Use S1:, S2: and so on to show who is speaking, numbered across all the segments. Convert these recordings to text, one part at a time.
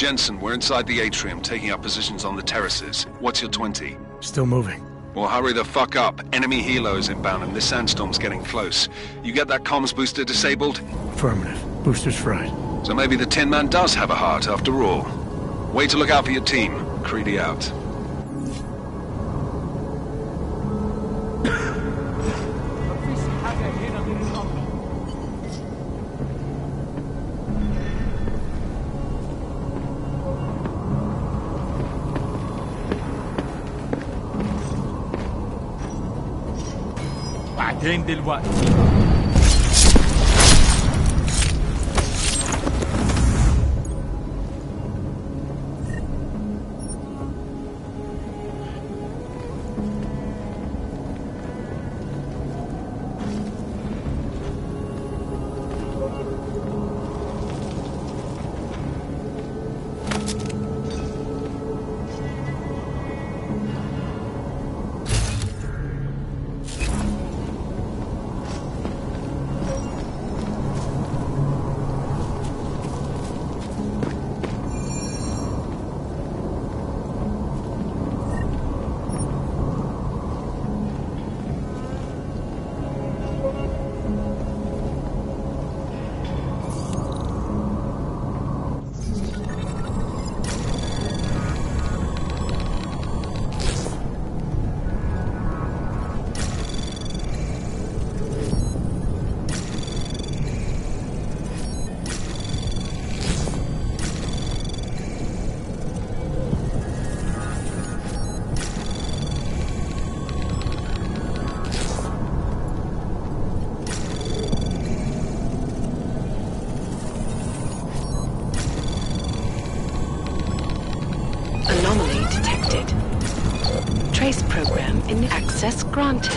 S1: Jensen, we're inside the atrium, taking up positions on the terraces. What's your 20?
S2: Still moving.
S1: Well, hurry the fuck up. Enemy helos inbound and this sandstorm's getting close. You get that comms booster disabled?
S2: Affirmative. Booster's fried.
S1: So maybe the Tin Man does have a heart after all. Way to look out for your team. Creedy out.
S3: بعدين دلوقتي
S4: Anomaly detected. Trace program in access granted.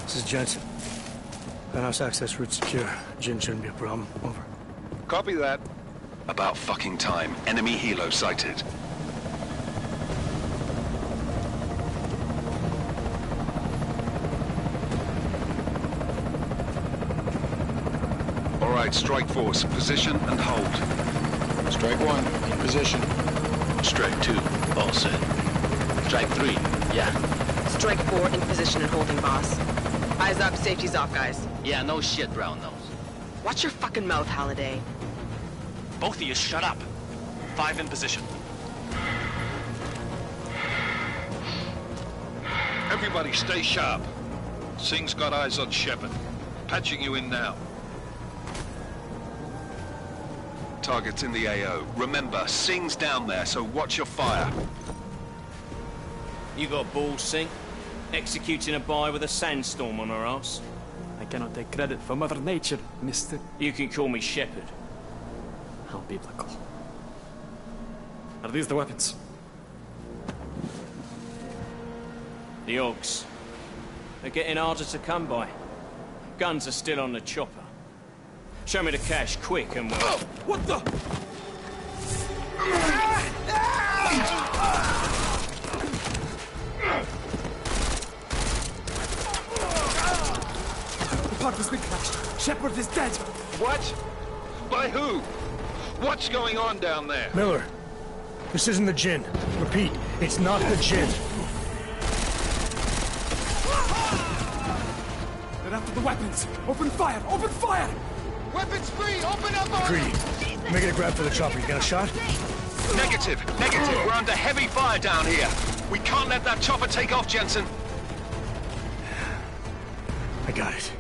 S2: This is Jensen. Penthouse access route secure. Jin shouldn't be a problem. Over.
S1: Copy that. About fucking time. Enemy helo sighted. All right, strike force. Position and hold.
S5: Strike 1, in position.
S6: Strike 2, all set. Strike 3, yeah.
S7: Strike 4 in position and holding, boss. Eyes up, safety's off, guys.
S6: Yeah, no shit, brown nose.
S7: Watch your fucking mouth, Halliday.
S8: Both of you, shut up. 5 in position.
S9: Everybody stay sharp. Singh's got eyes on Shepard. Patching you in now.
S1: Target's in the AO. Remember, Singh's down there, so watch your fire.
S10: You got balls, Singh? Executing a buy with a sandstorm on her ass?
S3: I cannot take credit for Mother Nature, mister.
S10: You can call me Shepard.
S3: How biblical. Are these the weapons?
S10: The Ogs. They're getting harder to come by. Guns are still on the chopper. Show me the cash, quick, and we'll...
S3: Oh, what the? The park has been crashed. Shepard is dead.
S9: What? By who? What's going on down there?
S2: Miller, this isn't the Jinn. Repeat, it's not the Jinn.
S3: They're after the weapons. Open fire! Open fire!
S5: Weapons free! Open up on
S2: Greedy. Make it a grab for the chopper. You got a shot?
S1: Negative. We're under heavy fire down here. We can't let that chopper take off, Jensen.
S2: I got it.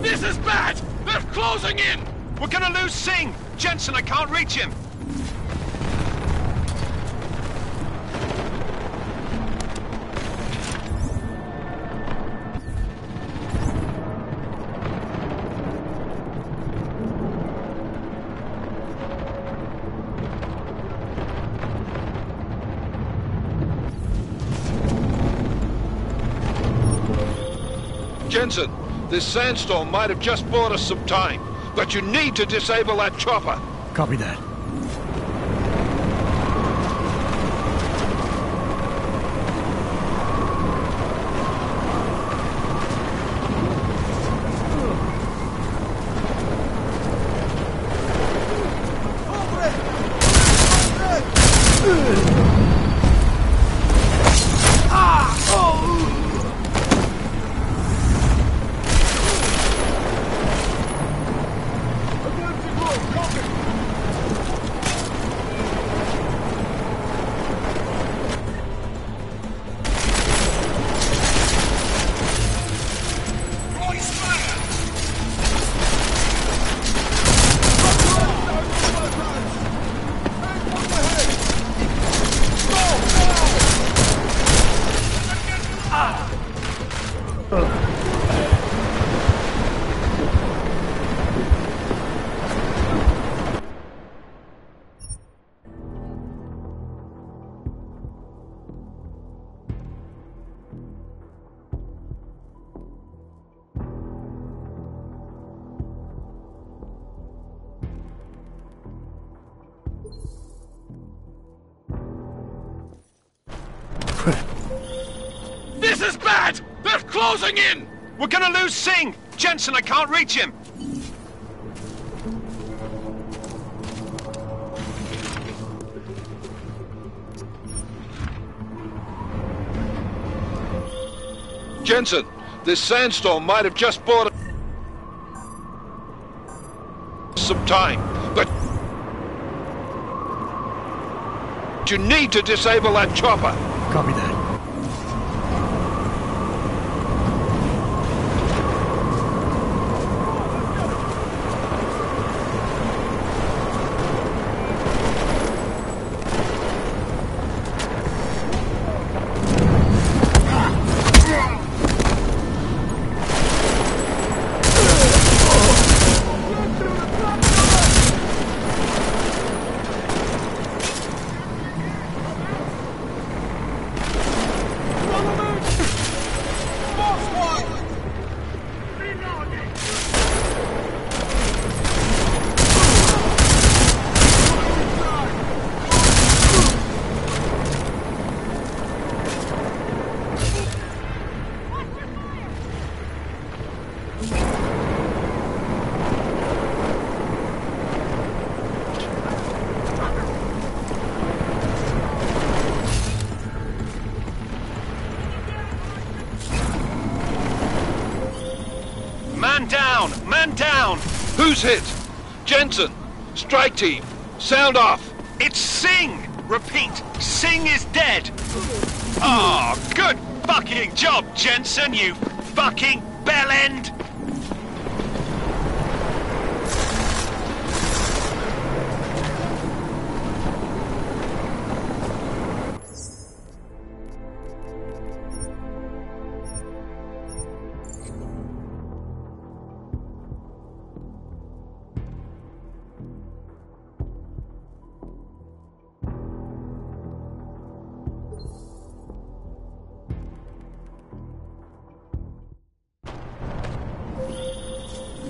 S1: This is bad! They're closing in! We're gonna lose Singh! Jensen, I can't reach him!
S9: Jensen, this sandstorm might have just bought us some time. but you need to disable that chopper.
S2: Copy that.
S9: This is bad! They're closing in!
S1: We're gonna lose Singh! Jensen, I can't reach him!
S9: Jensen, this sandstorm might have just bought us some time, but you need to disable that chopper.
S2: Copy that.
S1: Man down! Man down!
S9: Who's hit? Jensen, strike team, sound off.
S1: It's Singh! Repeat, Singh is dead! Oh, good fucking job, Jensen, you fucking bellend!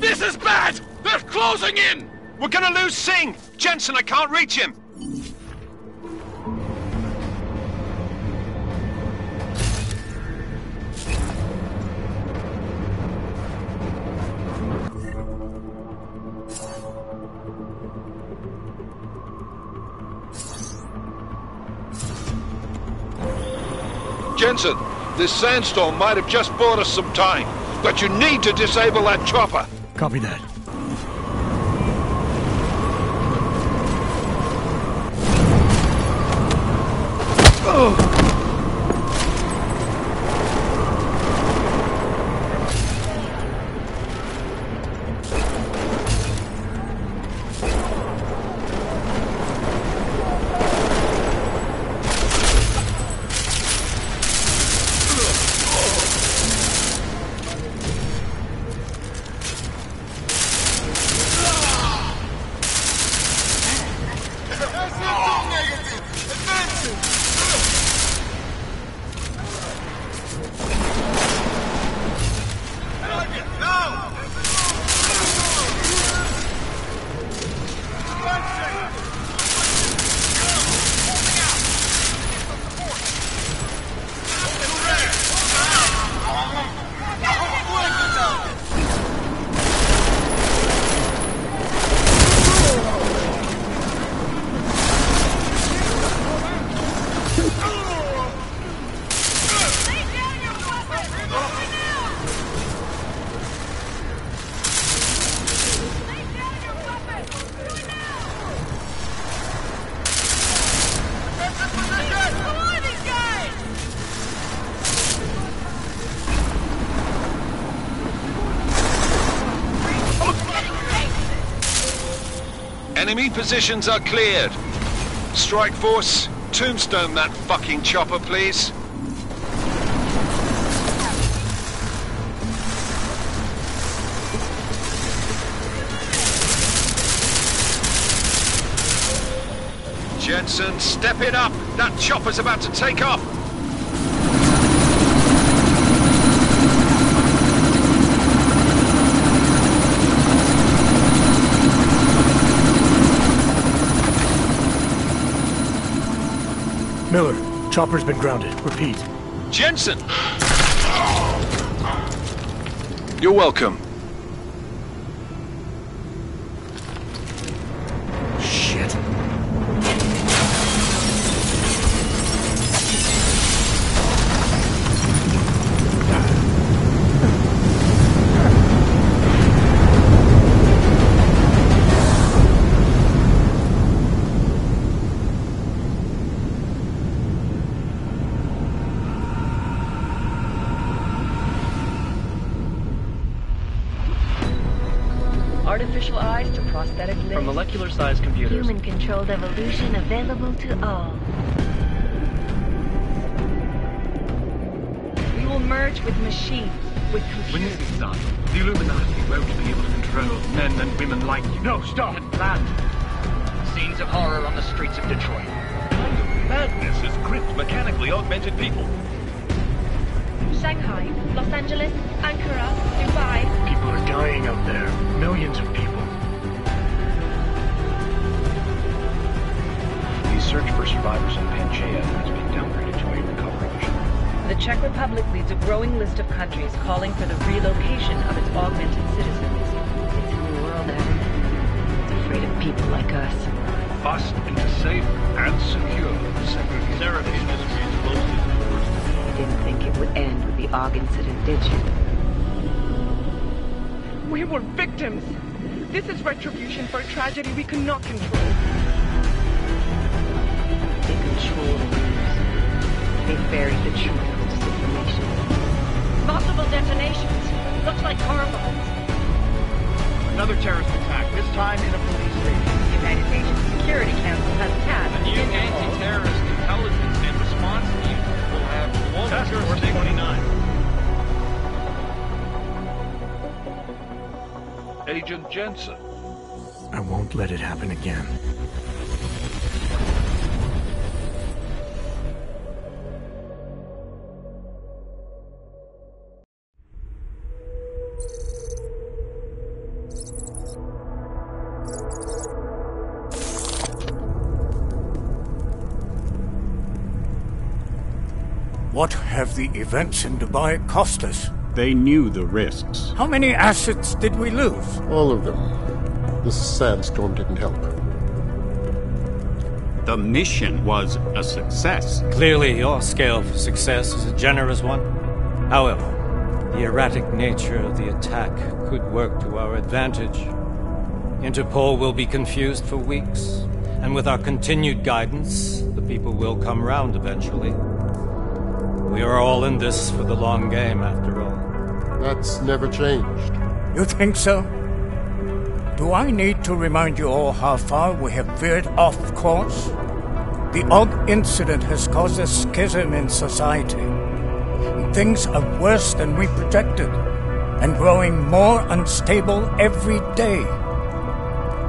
S9: This is bad! They're closing in!
S1: We're gonna lose Singh! Jensen, I can't reach him!
S9: Jensen, this sandstorm might have just bought us some time, but you need to disable that chopper.
S2: Copy that.
S9: Enemy positions are cleared. Strike Force, tombstone that fucking chopper, please. Jensen, step it up! That chopper's about to take off!
S2: Miller, chopper's been grounded. Repeat.
S9: Jensen! You're welcome.
S2: Shit.
S11: Artificial eyes to prosthetic limbs.
S12: From molecular-sized computers.
S11: Human-controlled evolution available to all. We will merge with machines, with computers.
S12: When this is done, the Illuminati won't be able to control men and women like you. No, stop! And planned. Scenes of horror on the streets of Detroit.
S13: What kind of madness has gripped mechanically augmented people?
S11: Shanghai, Los Angeles, Ankara, Dubai.
S12: People are dying out there. Millions of people.
S13: The search for survivors in Pangaea has been downgraded to a recovery mission.
S11: The Czech Republic leads a growing list of countries calling for the relocation of its augmented citizens. It's a new world, Adam. It's afraid of people like us.
S13: Bust into safe and secure segregation is explosive.
S11: You didn't think it would end with the AUG incident, did you?
S14: We were victims. This is retribution for a tragedy we cannot control.
S11: They control the news. They buried the truth with disinformation. Multiple detonations. Looks like car bombs.
S12: Another terrorist attack, this time in a police station.
S11: The United Nations Security Council has tasked
S12: A new anti-terrorist intelligence and response team will have Task Force 29.
S9: Agent Jensen.
S2: I won't let it happen again.
S15: What have the events in Dubai cost us?
S16: They knew the risks.
S15: How many assets did we lose?
S17: All of them. This sandstorm didn't help.
S16: The mission was a success.
S18: Clearly, your scale for success is a generous one. However, the erratic nature of the attack could work to our advantage. Interpol will be confused for weeks, and with our continued guidance, the people will come round eventually. We are all in this for the long game, after all.
S17: That's never changed.
S15: You think so? Do I need to remind you all how far we have veered off course? The AUG incident has caused a schism in society. Things are worse than we projected, and growing more unstable every day.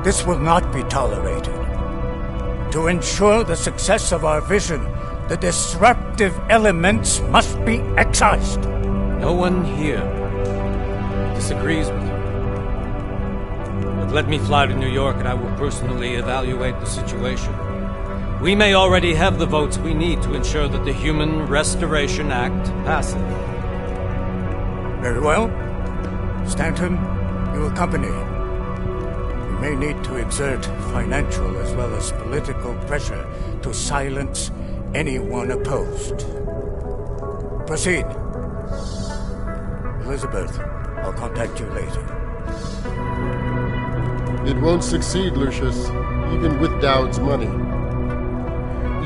S15: This will not be tolerated. To ensure the success of our vision, the disruptive elements must be excised.
S18: No one here disagrees with you. But let me fly to New York and I will personally evaluate the situation. We may already have the votes we need to ensure that the Human Restoration Act passes.
S15: Very well. Stanton, you accompany. We may need to exert financial as well as political pressure to silence anyone opposed. Proceed. Elizabeth, I'll contact you later.
S17: It won't succeed, Lucius, even with Dowd's money.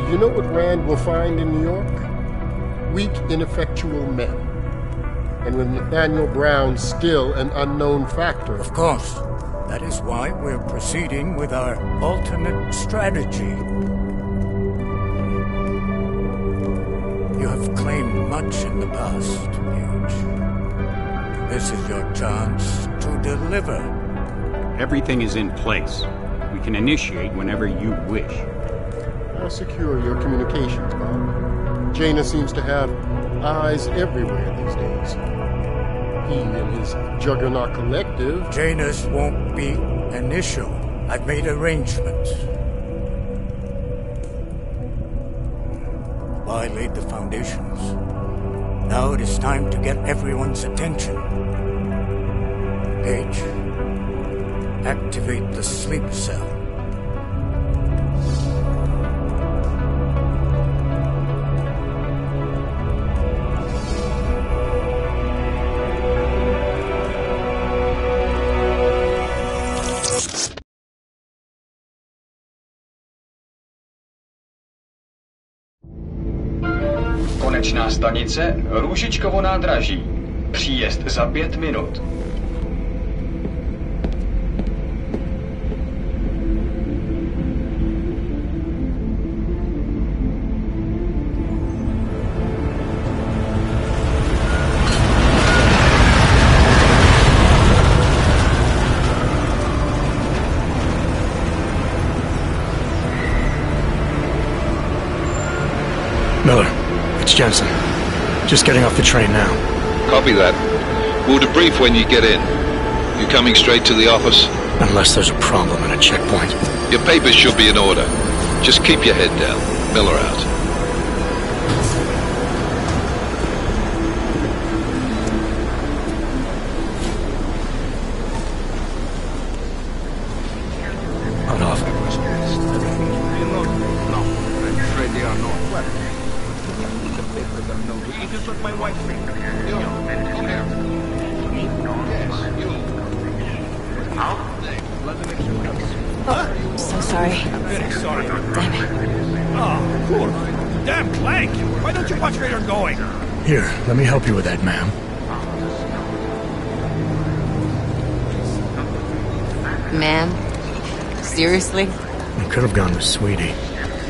S17: You know what Rand will find in New York? Weak, ineffectual men. And with Nathaniel Brown still an unknown factor.
S15: Of course. That is why we're proceeding with our alternate strategy. You have claimed much in the past, Page. This is your chance to deliver.
S16: Everything is in place. We can initiate whenever you wish.
S17: How secure your communications, Bob? Jaina seems to have eyes everywhere these days. He and his Juggernaut Collective...
S15: Jaina's won't be an issue. I've made arrangements. I laid the foundations. Now it is time to get everyone's attention. Page, activate the sleep cell.
S19: Konečná stanice Růžičkovo nádraží. Příjezd za 5 minut.
S2: Miller, it's Jensen. Just getting off the train now.
S9: Copy that. We'll debrief when you get in. You coming straight to the office?
S2: Unless there's a problem at a checkpoint.
S9: Your papers should be in order. Just keep your head down. Miller out.
S7: So sorry.
S3: Very sorry.
S7: Damn it.
S3: Oh, poor. Damn Clank! Why don't you watch where you're going?
S2: Here, let me help you with that, ma'am.
S7: Ma'am? Seriously?
S2: I could have gone with Sweetie.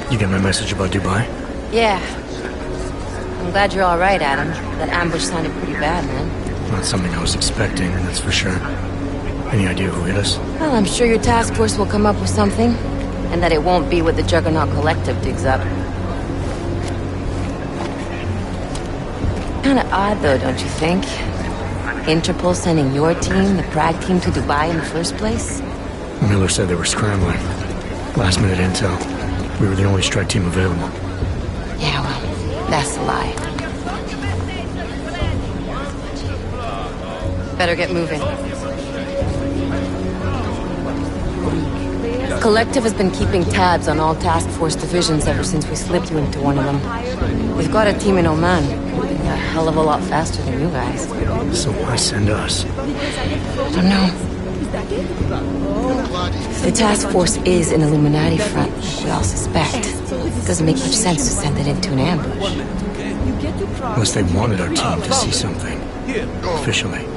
S2: You get my message about Dubai?
S7: Yeah. I'm glad you're all right, Adam. That ambush sounded pretty bad, man.
S2: Not something I was expecting, that's for sure. Any idea who hit us?
S7: Well, I'm sure your task force will come up with something. And that it won't be what the Juggernaut Collective digs up. Kinda odd, though, don't you think? Interpol sending your team, the Prague team, to Dubai in the first place?
S2: Miller said they were scrambling. Last minute intel. We were the only strike team available.
S7: Yeah, well, that's a lie. Better get moving. Collective has been keeping tabs on all task force divisions ever since we slipped you into one of them. We've got a team in Oman, moving a hell of a lot faster than you guys.
S2: So why send us?
S7: I don't know. If the task force is an Illuminati front, we all suspect, it doesn't make much sense to send it into an ambush.
S2: Unless they wanted our team to see something. Officially.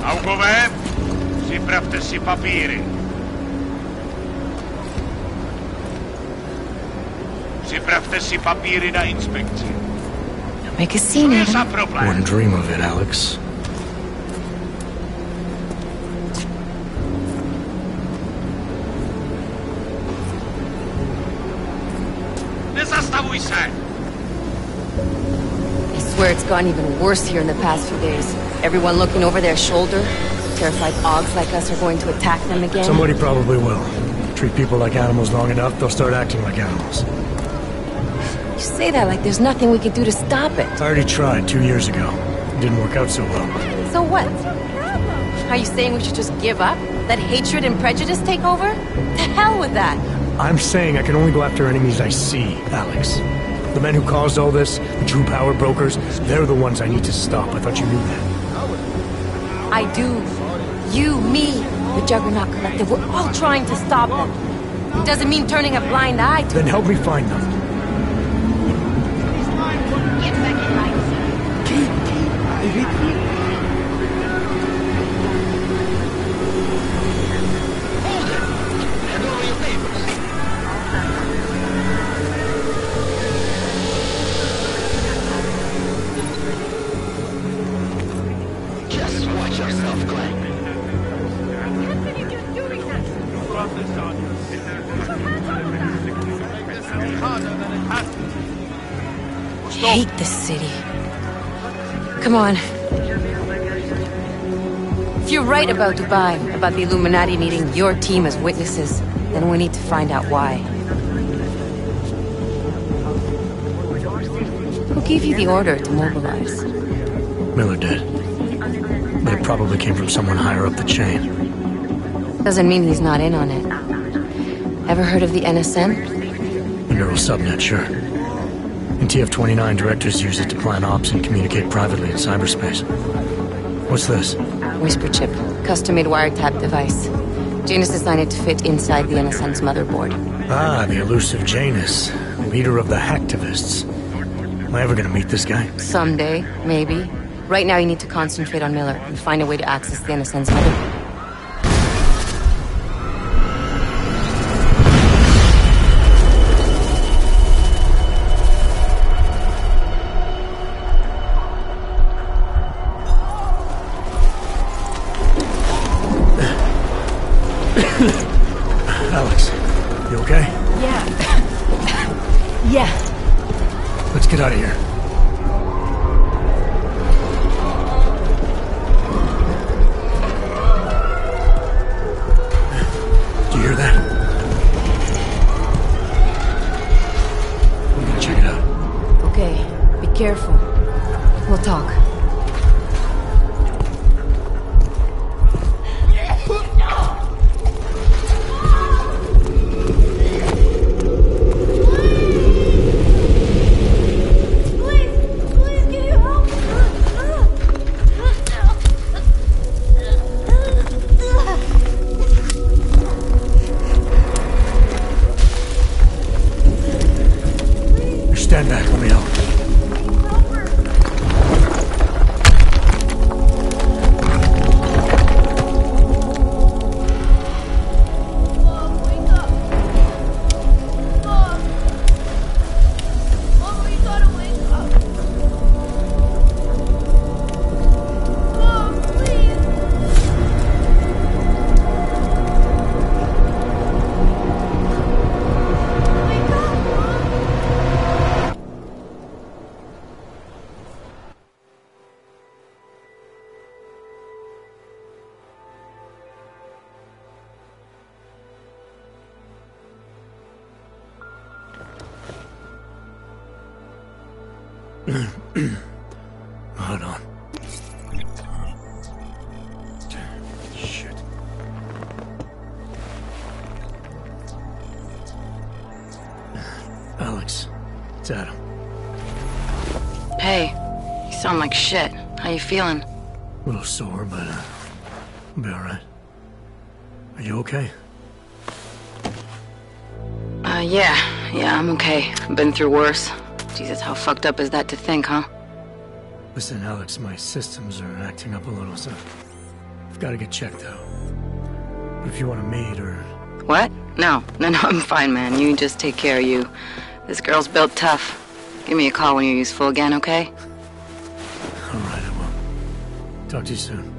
S1: Augové, připravte si papíry. Připravte si papíry na inspekci.
S7: Make a scene, Adam.
S2: Wouldn't dream of it, Alex.
S1: Nezastavuj se!
S7: I swear it's gotten even worse here in the past few days. Everyone looking over their shoulder. Terrified Augs like us are going to attack them again.
S2: Somebody probably will. Treat people like animals long enough, they'll start acting like animals.
S7: You say that like there's nothing we could do to stop it.
S2: I already tried 2 years ago. It didn't work out so well.
S7: So what? Are you saying we should just give up? Let hatred and prejudice take over? To hell with that!
S2: I'm saying I can only go after enemies I see, Alex. The men who caused all this, the true power brokers, they're the ones I need to stop. I thought you knew that.
S7: I do. You, me, the Juggernaut Collective, we're all trying to stop them. It doesn't mean turning a blind eye to
S2: Then help me find them.
S7: hate this city. Come on. If you're right about Dubai, about the Illuminati needing your team as witnesses, then we need to find out why. Who gave you the order to mobilize?
S2: Miller did. But it probably came from someone higher up the chain.
S7: Doesn't mean he's not in on it. Ever heard of the NSN?
S2: The neural subnet, sure. In TF-29, directors use it to plan ops and communicate privately in cyberspace. What's this?
S7: Whisper chip. Custom-made wiretap device. Janus designed it to fit inside the NSN's motherboard.
S2: Ah, the elusive Janus. Leader of the hacktivists. Am I ever gonna meet this guy?
S7: Someday, maybe. Right now you need to concentrate on Miller and find a way to access the NSN's motherboard.
S2: Alex, you okay?
S7: Yeah. Yeah.
S2: Let's get out of here. Do you hear that? I'm gonna check it out.
S7: Okay, be careful. We'll talk.
S2: Stand back, let me help. Hold on. Shit. Alex, it's Adam.
S7: Hey, you sound like shit. How you feeling?
S2: A little sore, but I'll be alright. Are you okay?
S7: Yeah, I'm okay. I've been through worse. Jesus, how fucked up is that to think, huh?
S2: Listen, Alex, my systems are acting up a little, so I've got to get checked out. But if you want to meet or...
S7: What? No, I'm fine, man. You just take care of you. This girl's built tough. Give me a call when you're useful again, okay?
S2: Alright, I will. Talk to you soon.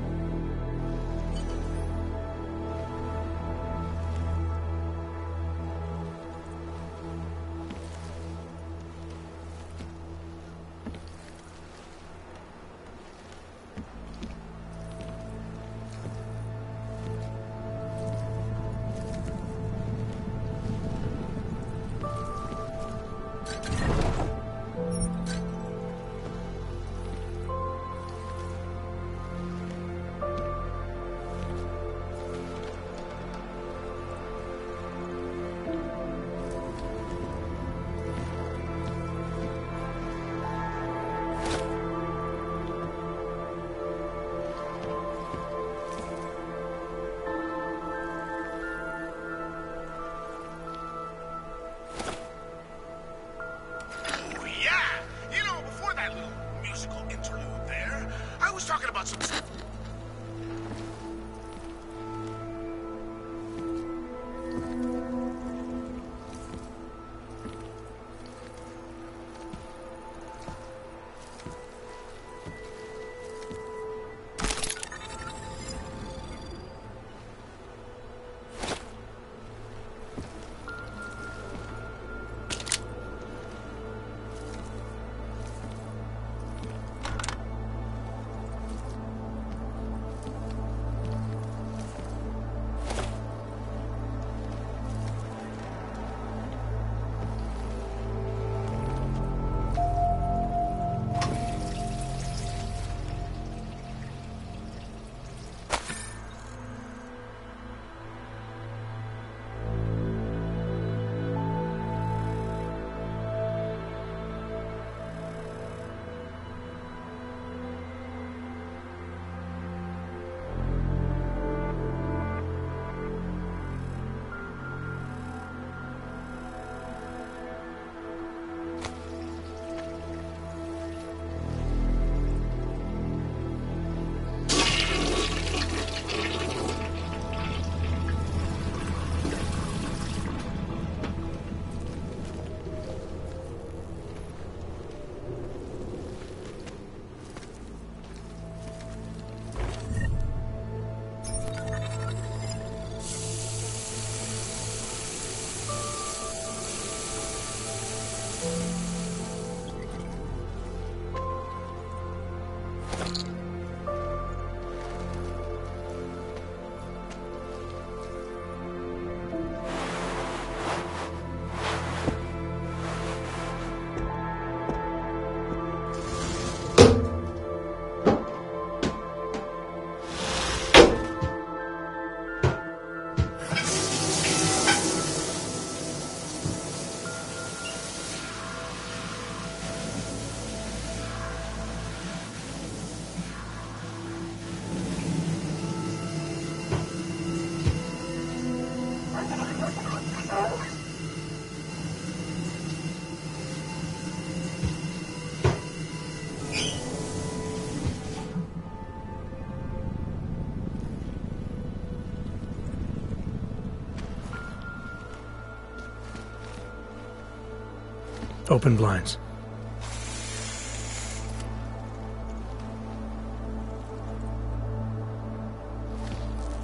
S2: Open blinds.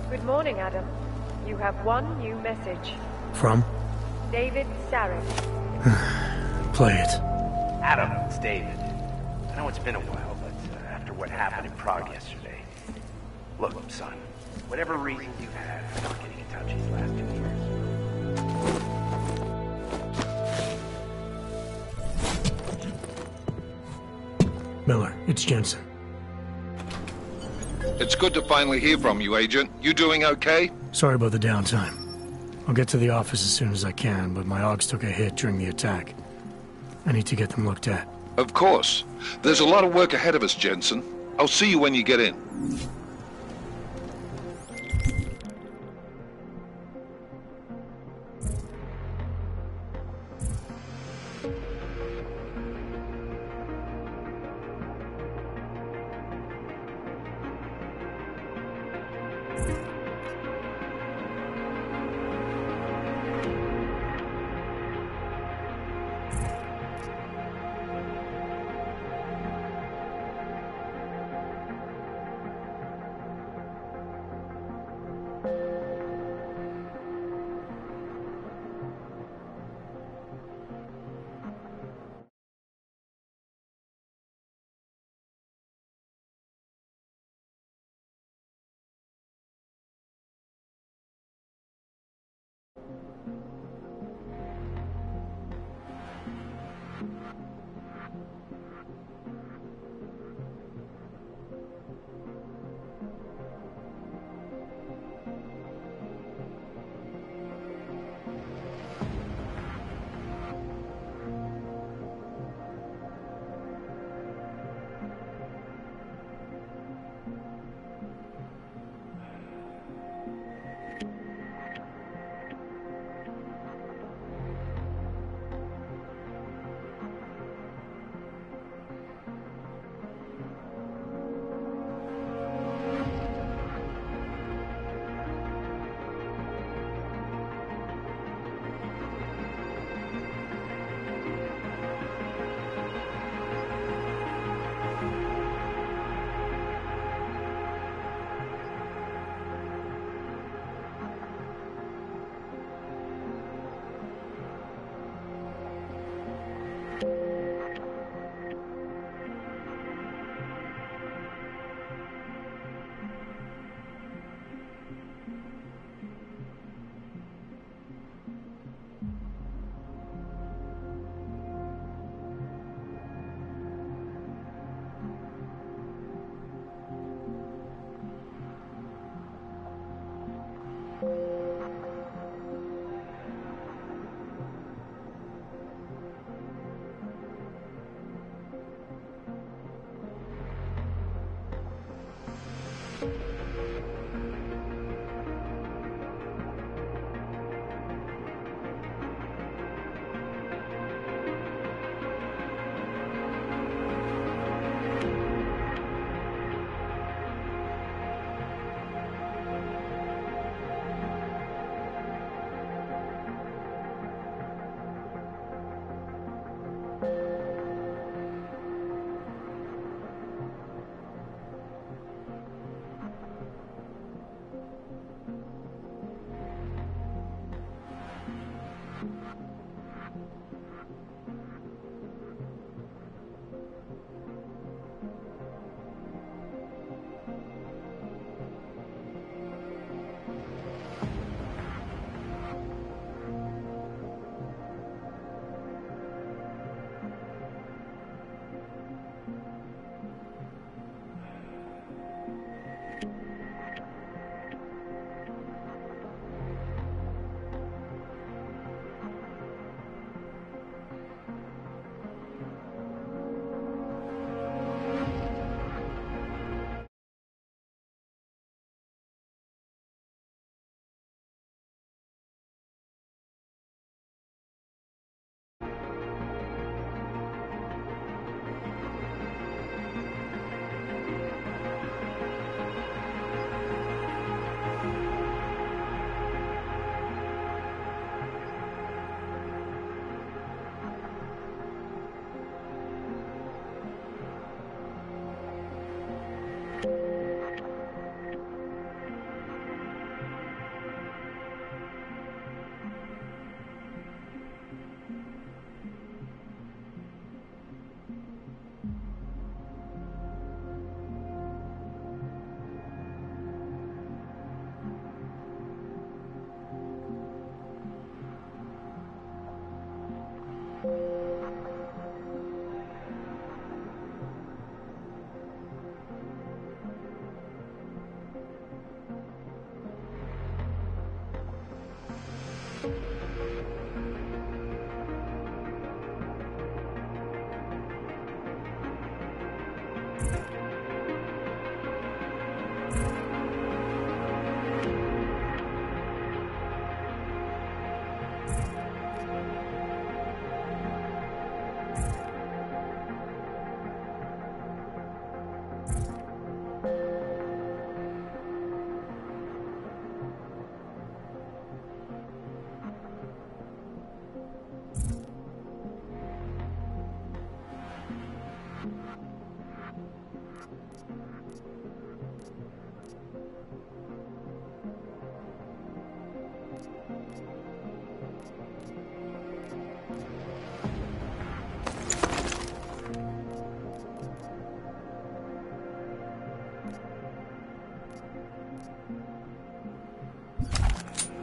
S20: Good morning, Adam. You have one new message.
S2: From?
S20: David Sarek.
S2: Play it.
S21: Adam, it's David. I know it's been a while, but after what happened in Prague yesterday... Look, son, whatever reasons you had for not getting in touch these last 2 years...
S2: Miller, it's Jensen.
S9: It's good to finally hear from you, Agent. You doing okay?
S2: Sorry about the downtime. I'll get to the office as soon as I can, but my Augs took a hit during the attack. I need to get them looked at.
S9: Of course. There's a lot of work ahead of us, Jensen. I'll see you when you get in.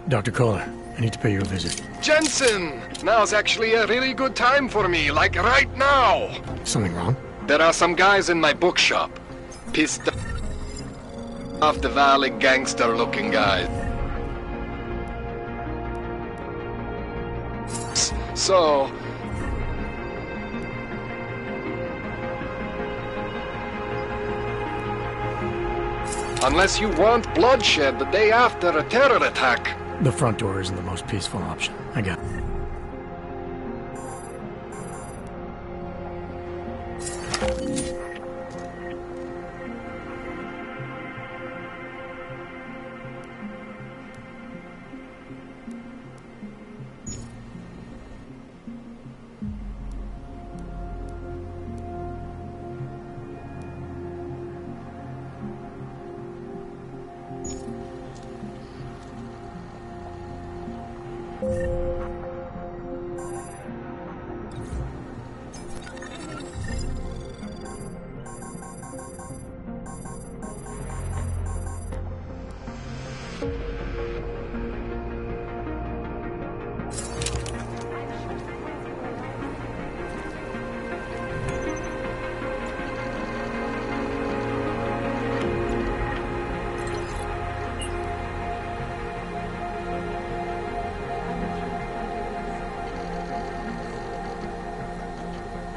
S2: Dr. Kohler, I need to pay you a visit.
S5: Jensen! Now's actually a really good time for me, like right now!
S2: Something wrong?
S5: There are some guys in my bookshop. Pissed off the Valley gangster-looking guys. So... unless you want bloodshed the day after a terror attack.
S2: The front door isn't the most peaceful option. I got it.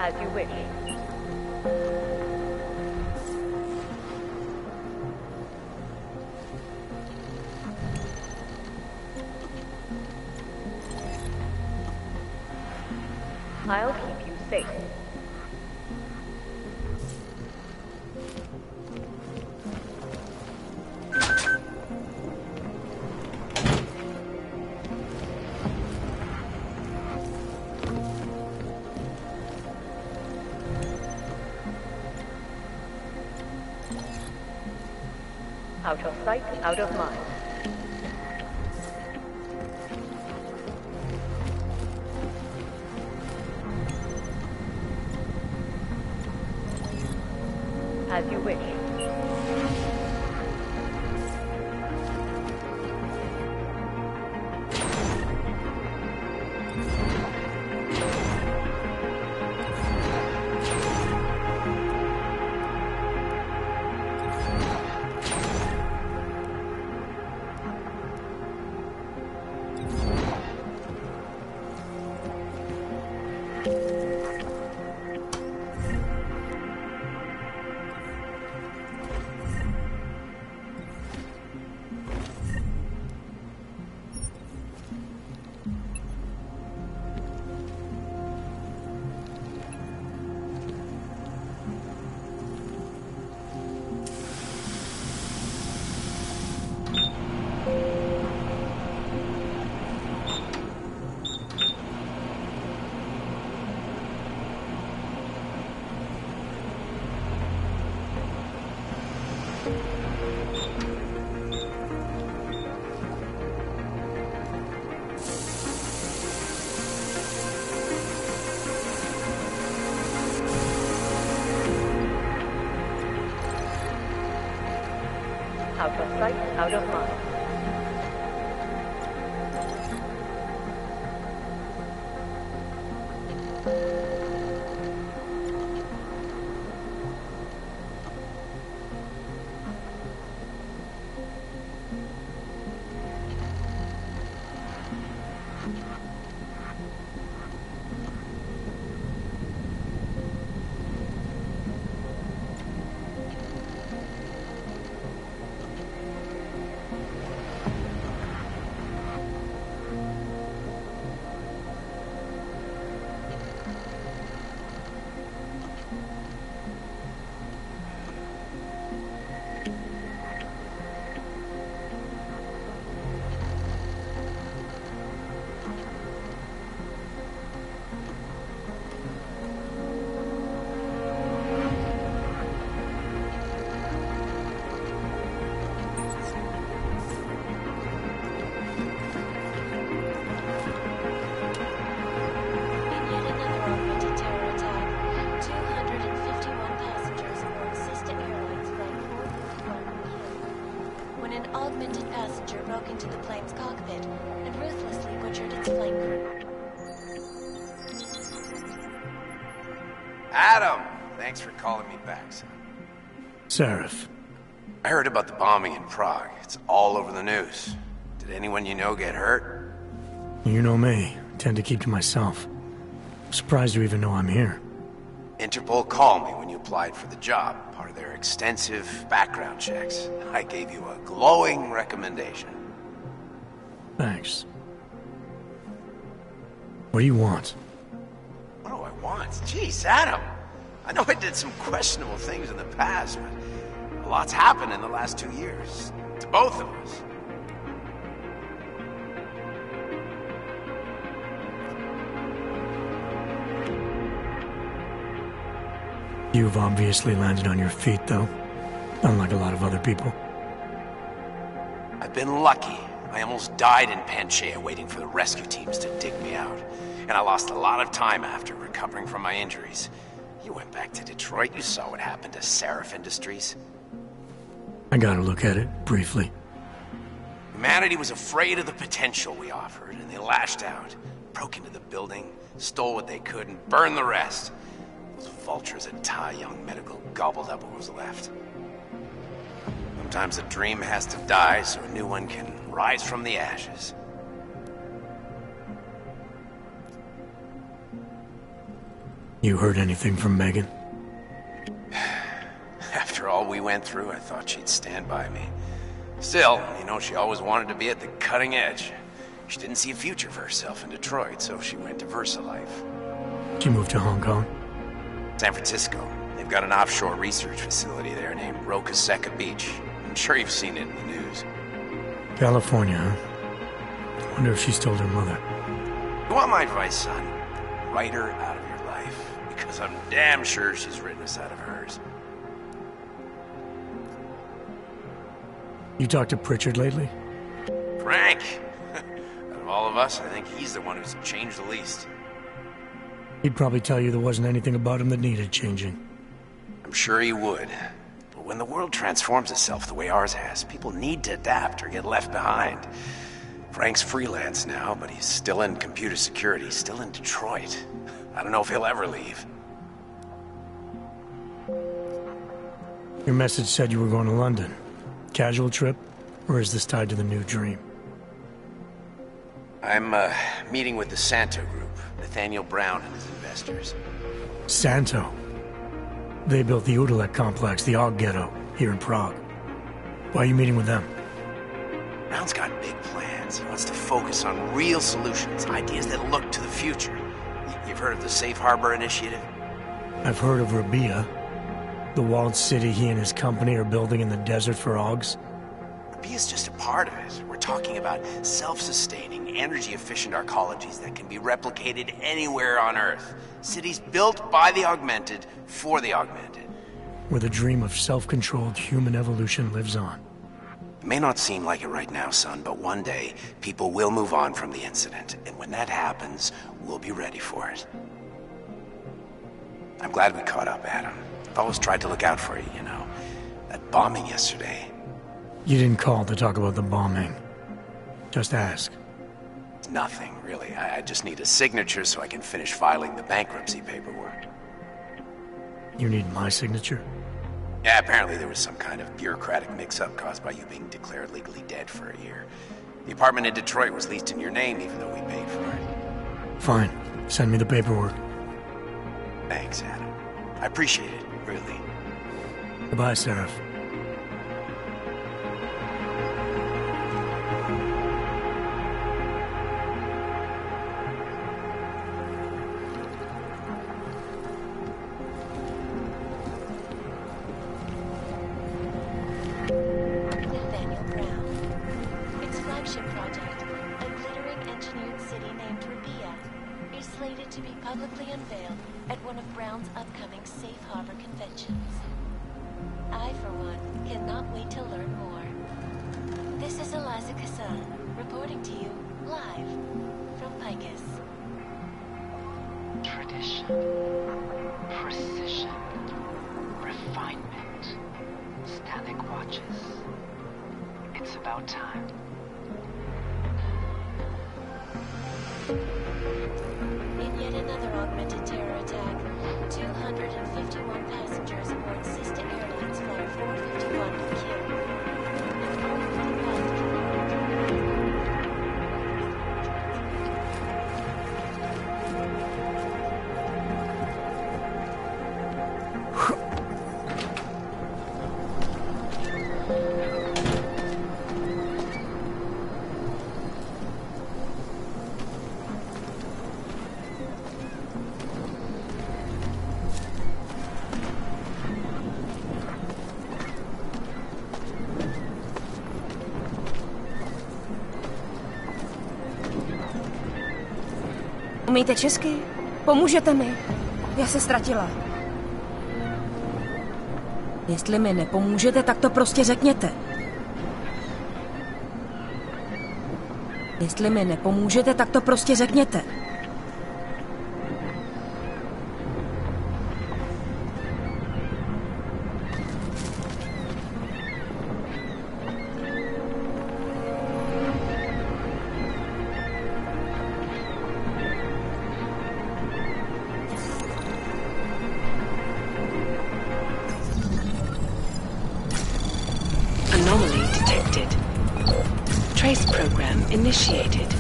S20: As you wish. I'll keep you safe. Out of sight, out of mind. As you wish. Out of sight, out of mind.
S4: augmented passenger broke into the plane's cockpit and ruthlessly butchered its flight crew.
S22: Adam! Thanks for calling me back, son.
S2: Seraph.
S22: I heard about the bombing in Prague. It's all over the news. Did anyone you know get hurt?
S2: You know me. I tend to keep to myself. I'm surprised you even know I'm here.
S22: Interpol called me when you applied for the job, part of their extensive background checks. I gave you a glowing recommendation.
S2: Thanks. What do you want?
S22: What do I want? Jeez, Adam! I know I did some questionable things in the past, but a lot's happened in the last 2 years. To both of us.
S2: You've obviously landed on your feet, though. Unlike a lot of other people.
S22: I've been lucky. I almost died in Panchaea waiting for the rescue teams to dig me out. And I lost a lot of time after recovering from my injuries. You went back to Detroit. You saw what happened to Seraph Industries.
S2: I got a look at it, briefly.
S22: Humanity was afraid of the potential we offered, and they lashed out. Broke into the building, stole what they could, and burned the rest. Those vultures at Tai Young Medical gobbled up what was left. Sometimes a dream has to die so a new one can rise from the ashes.
S2: You heard anything from Megan?
S22: After all we went through, I thought she'd stand by me. Still, you know, she always wanted to be at the cutting edge. She didn't see a future for herself in Detroit, so she went to VersaLife.
S2: She moved to Hong Kong?
S22: San Francisco. They've got an offshore research facility there named Roca Seca Beach. I'm sure you've seen it in the news.
S2: California, huh? I wonder if she's told her mother.
S22: You want my advice, son? Write her out of your life. Because I'm damn sure she's written us out of hers.
S2: You talked to Pritchard lately?
S22: Frank! Out of all of us, I think he's the one who's changed the least.
S2: He'd probably tell you there wasn't anything about him that needed changing.
S22: I'm sure he would. But when the world transforms itself the way ours has, people need to adapt or get left behind. Frank's freelance now, but he's still in computer security, still in Detroit. I don't know if he'll ever leave.
S2: Your message said you were going to London. Casual trip? Or is this tied to the new dream?
S22: I'm meeting with the Santo Group, Nathaniel Brown and his investors.
S2: Santo? They built the Udalek complex, the Og Ghetto, here in Prague. Why are you meeting with them?
S22: Brown's got big plans. He wants to focus on real solutions, ideas that look to the future. You've heard of the Safe Harbor Initiative?
S2: I've heard of Rabia, the walled city he and his company are building in the desert for Augs.
S22: Rabia's just a part of it. We're talking about self-sustaining, energy-efficient arcologies that can be replicated anywhere on Earth. Cities built by the augmented, for the augmented.
S2: Where the dream of self-controlled human evolution lives on.
S22: It may not seem like it right now, son, but one day, people will move on from the incident. And when that happens, we'll be ready for it. I'm glad we caught up, Adam. I've always tried to look out for you, you know. That bombing yesterday.
S2: You didn't call to talk about the bombing. Just ask.
S22: It's nothing, really. I just need a signature so I can finish filing the bankruptcy paperwork.
S2: You need my signature?
S22: Yeah, apparently there was some kind of bureaucratic mix-up caused by you being declared legally dead for a year. The apartment in Detroit was leased in your name even though we paid for it.
S2: Fine. Send me the paperwork.
S22: Thanks, Adam. I appreciate it, really.
S2: Goodbye, Seraph.
S4: Nathaniel Brown. Its flagship project, a glittering engineered city named Rabia, is slated to be publicly unveiled at one of Brown's upcoming Safe Harbor conventions. I, for one, cannot wait to learn more. This is Eliza Kassan, reporting to you, live, from Picus.
S23: Tradition, precision, refinement, static watches. It's
S11: about time.
S4: In yet another augmented terror attack, 251 passengers aboard sister airlines Flight 451 were killed.
S6: Umíte česky? Pomůžete mi? Já se ztratila. Jestli mi nepomůžete, tak to prostě řekněte. Jestli mi nepomůžete, tak to prostě řekněte.
S11: Anomaly detected. Trace program initiated.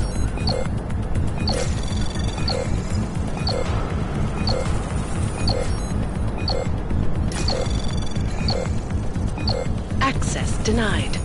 S11: Access denied.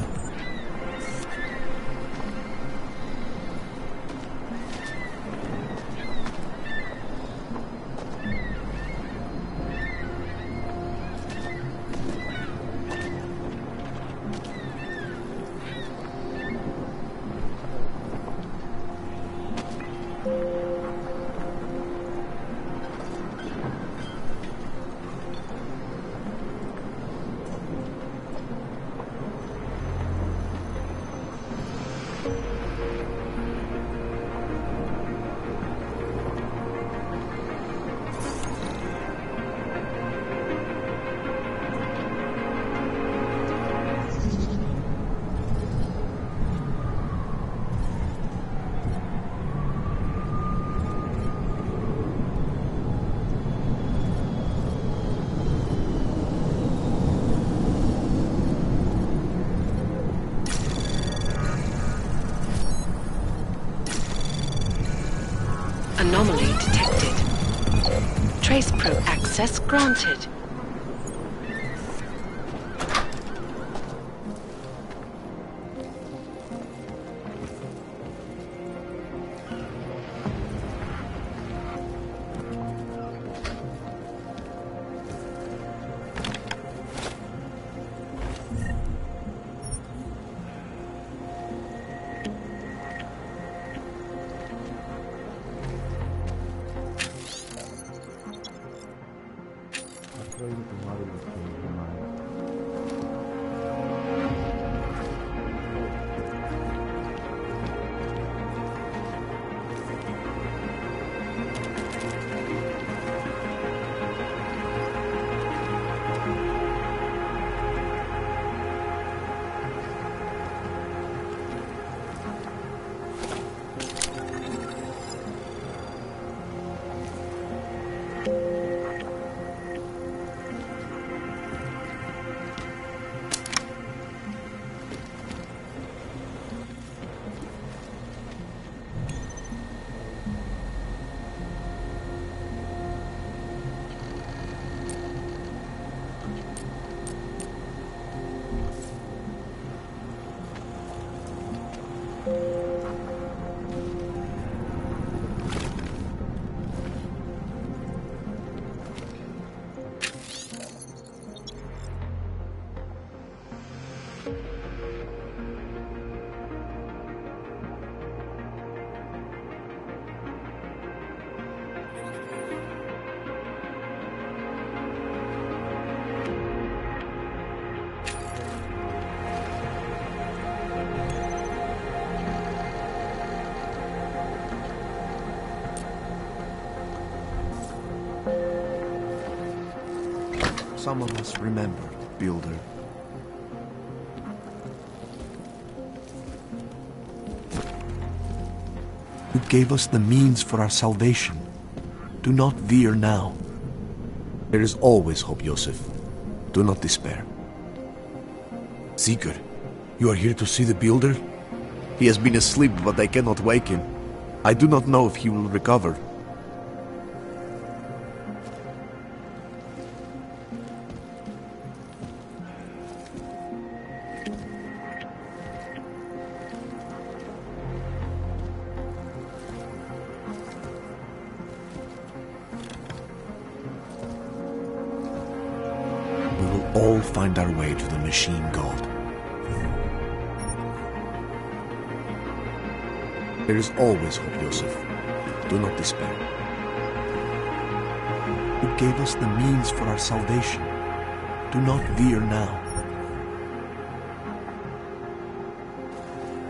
S11: Anomaly detected. Trace probe access granted.
S8: Some of us remember the Builder. who gave us the means for our salvation. Do not veer now. There is always hope, Joseph. Do not despair. Sigurd, you are here to see the builder? He has been asleep, but I cannot wake him. I do not know if he will recover. We will all find our way to the machine god. There is always hope, Joseph. Do not despair. Who gave us the means for our salvation? Do not veer now.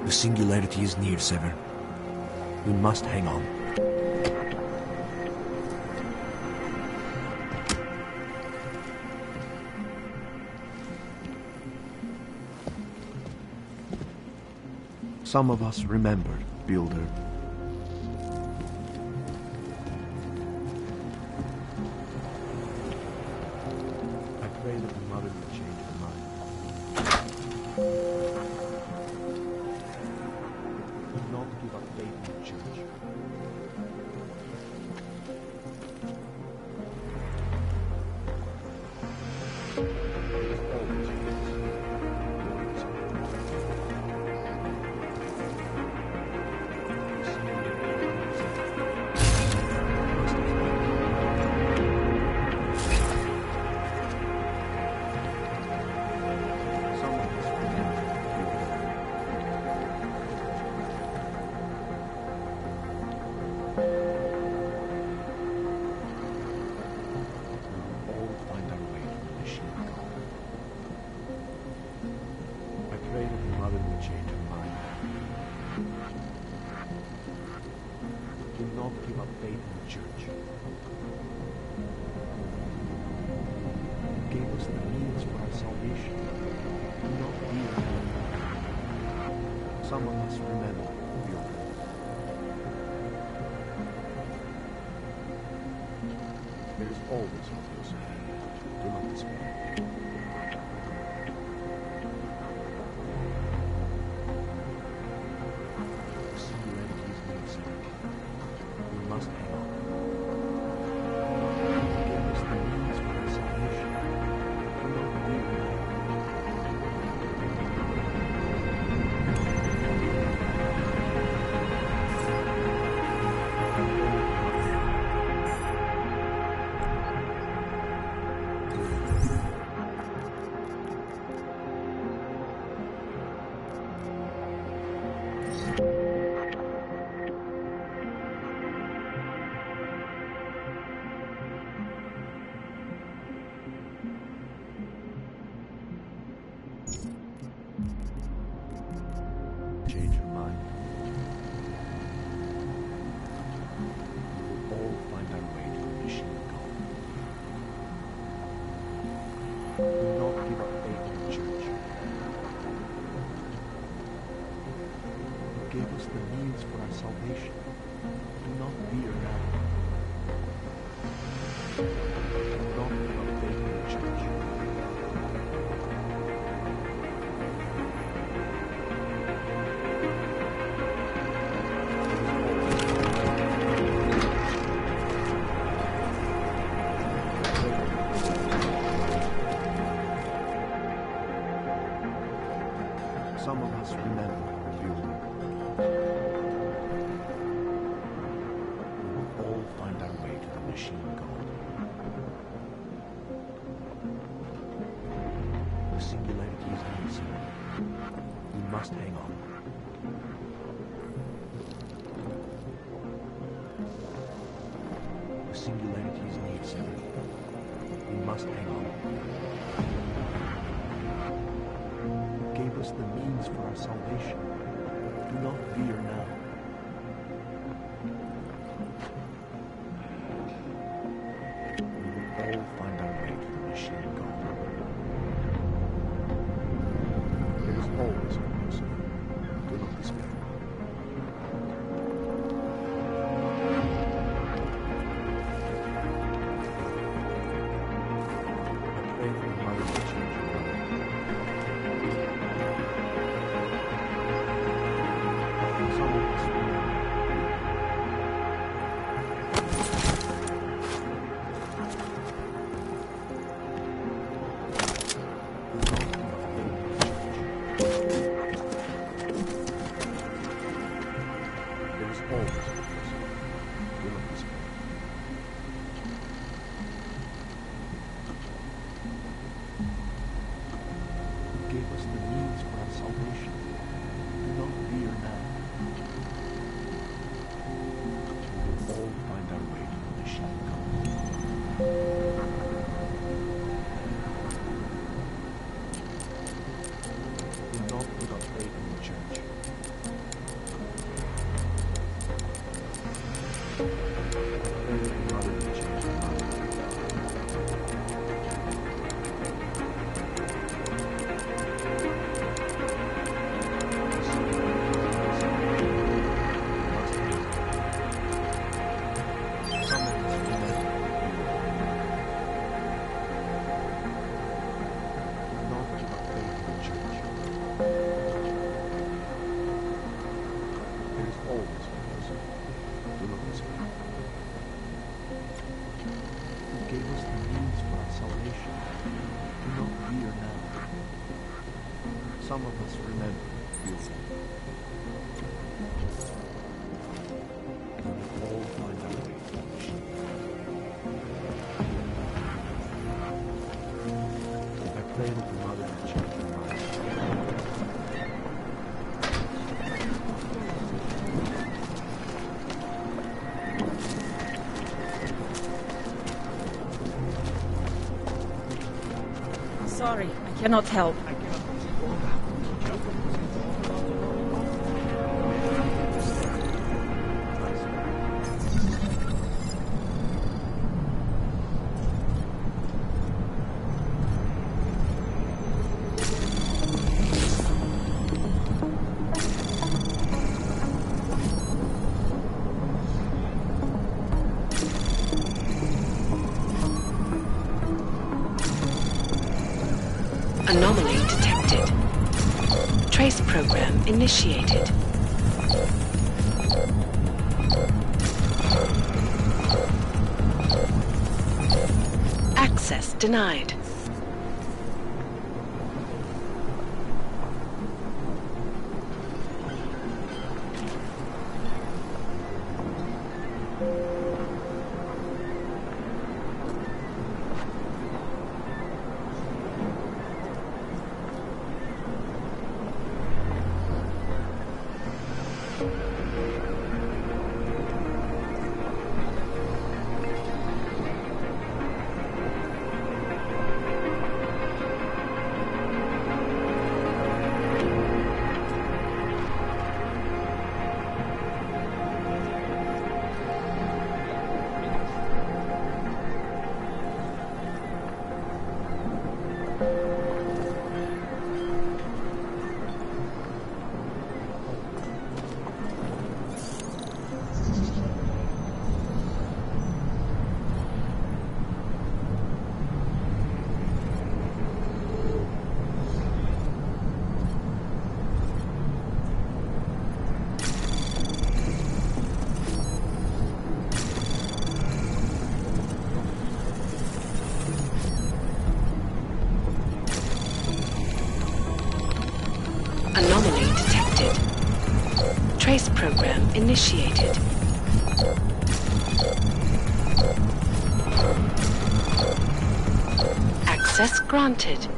S8: The singularity is near, Sever. We must hang on. Some of us remembered, Builder. I pray that the mother will change her mind. Do not give up faith in the church. Some of us remember your There is always hope, Joseph. Do not despair. The singularity is necessary. We must hang on. Give us the means for our salvation. Do not weary now. Change your mind. We will all find our way to the machine god. Do not give up faith in the church. Who gave us the means for our salvation. Do not veer now. Do not give up faith in the church. Some of us remember Builder. We will all find our way to the machine god. The singularity is necessary. We must hang on. The singularity is necessary. We must hang on. Gave us the means for our salvation. Do not fear now. We will all find our way to the machine god. There is always hope, Joseph. Do not despair. Some of us remember feels and we all find our way to the sheep. I pray that the mother and children
S10: Sorry, I cannot help.
S13: Anomaly detected. Trace program initiated. Access denied. Anomaly detected. Trace program initiated. Access granted.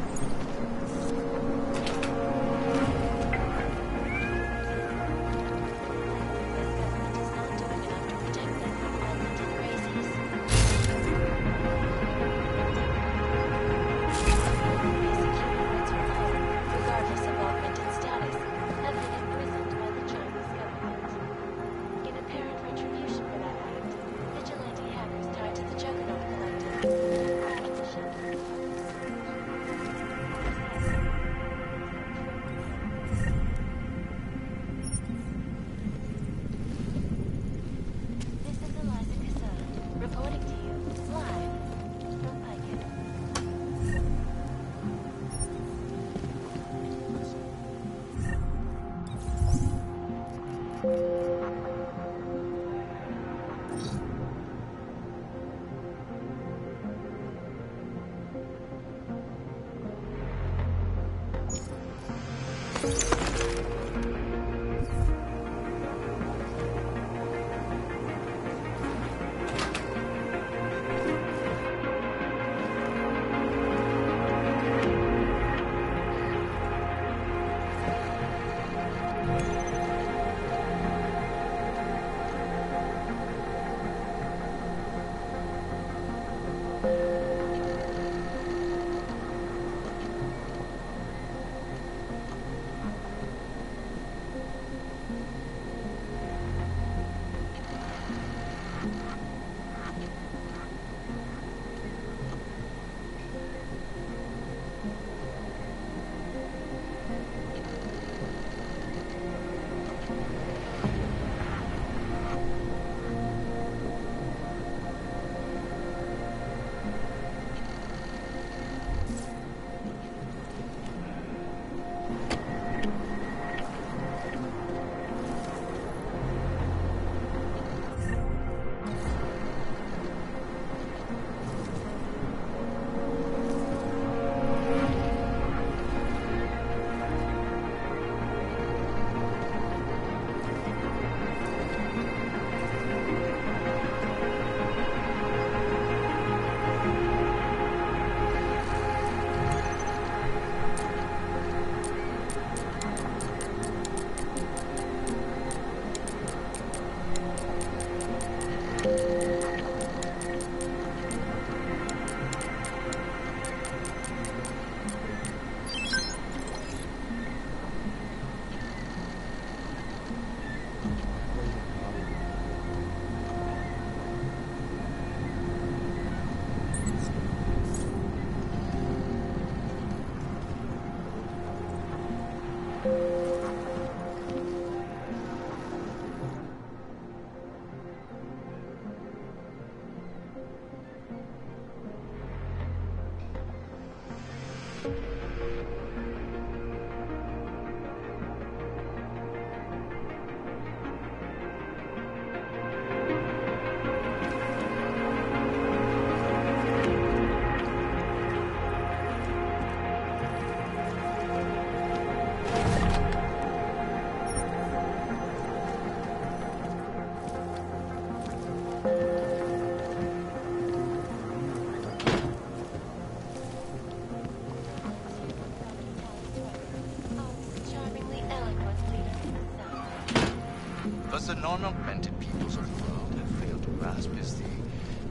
S12: the non-augmented peoples of the world have failed to grasp is the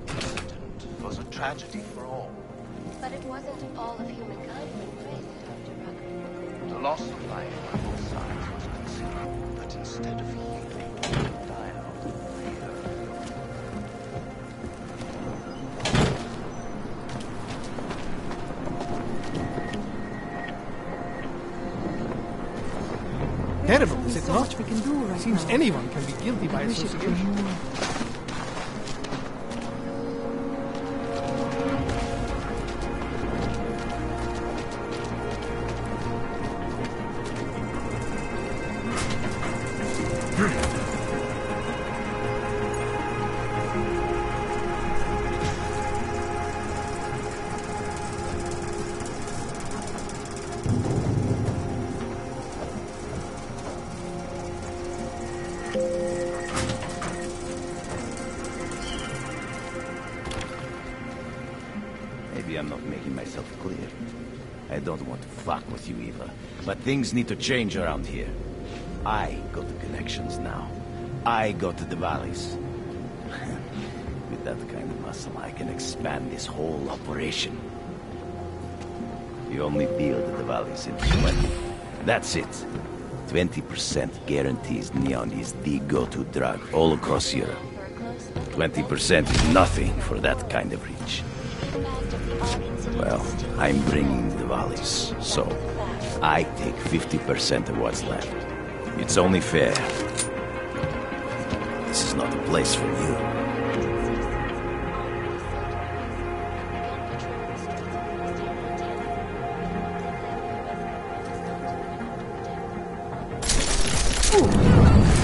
S12: incident was a tragedy for all.
S4: But it wasn't all of humankind who embraced Dr. Rucker.
S12: The loss of life on both sides was considerable, but instead of healing, it died out of fear.
S14: Terrible, is it not? Seems anyone can be guilty by association.
S23: Maybe I'm not making myself clear. I don't want to fuck with you, Eva. But things need to change around here. I got the connections now. I got to the valleys. With that kind of muscle, I can expand this whole operation. You only build the valleys in 20. That's it. 20% guarantees neon is the go-to drug all across Europe. 20% is nothing for that kind of reach. Well, I'm bringing the valleys, so I take 50% of what's left. It's only fair. This is not a place for you.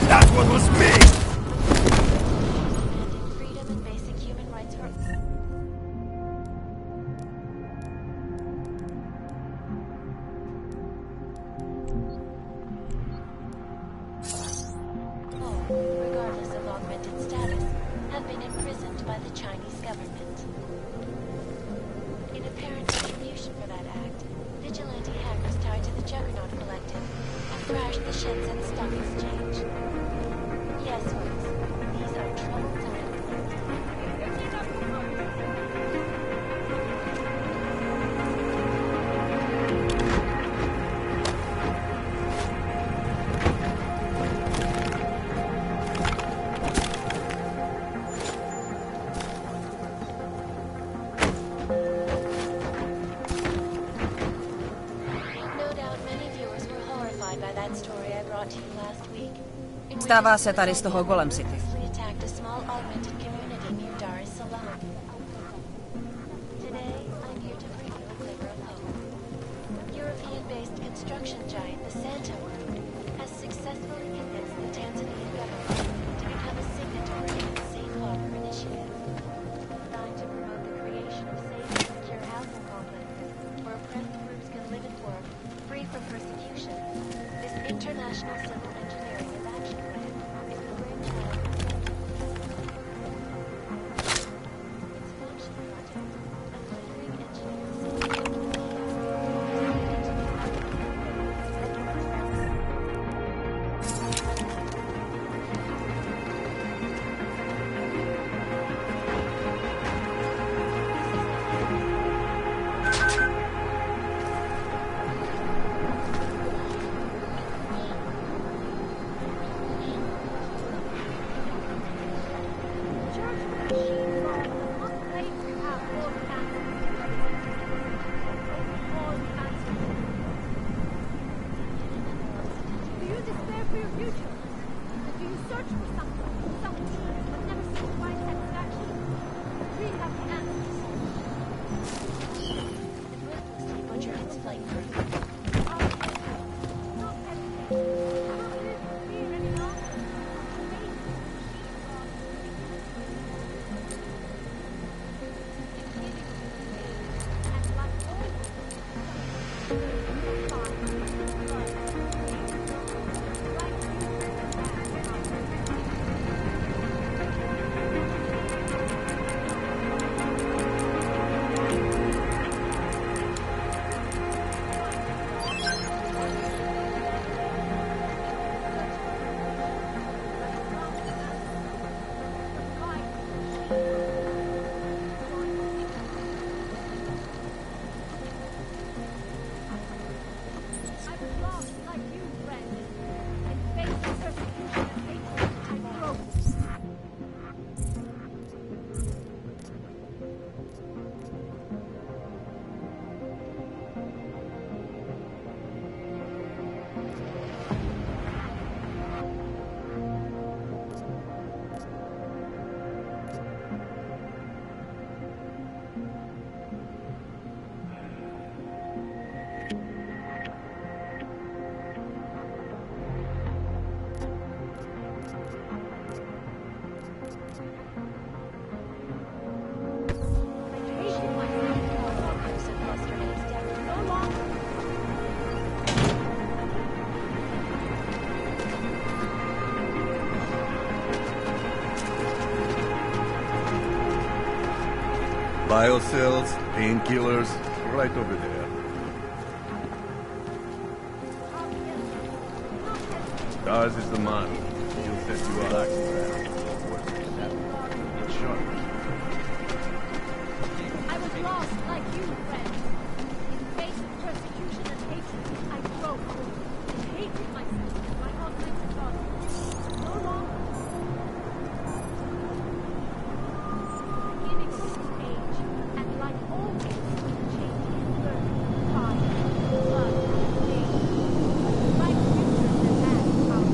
S3: That's what was me!
S4: Freedom and basic human rights for... regardless of augmented status, have been imprisoned by the Chinese government. In apparent retribution for that act, vigilante hackers tied to the Juggernaut Collective have crashed the Shenzhen Stock Exchange. Yes, Woods, these are troubled times.
S6: Stává se tady z toho Golem City.
S4: International Civil Engineering and Action Plan is the brainchild. Its flagship project, a glittering engineering
S16: Biocells, painkillers, right over there. Ours is the man. He'll set you up.
S17: I was lost like you, friend. In face of persecution and hatred, I broke. I hated myself and my augmented body. No longer. Beginning of this age, and like always, change is learned, fire, blood, danger. My future is at hand,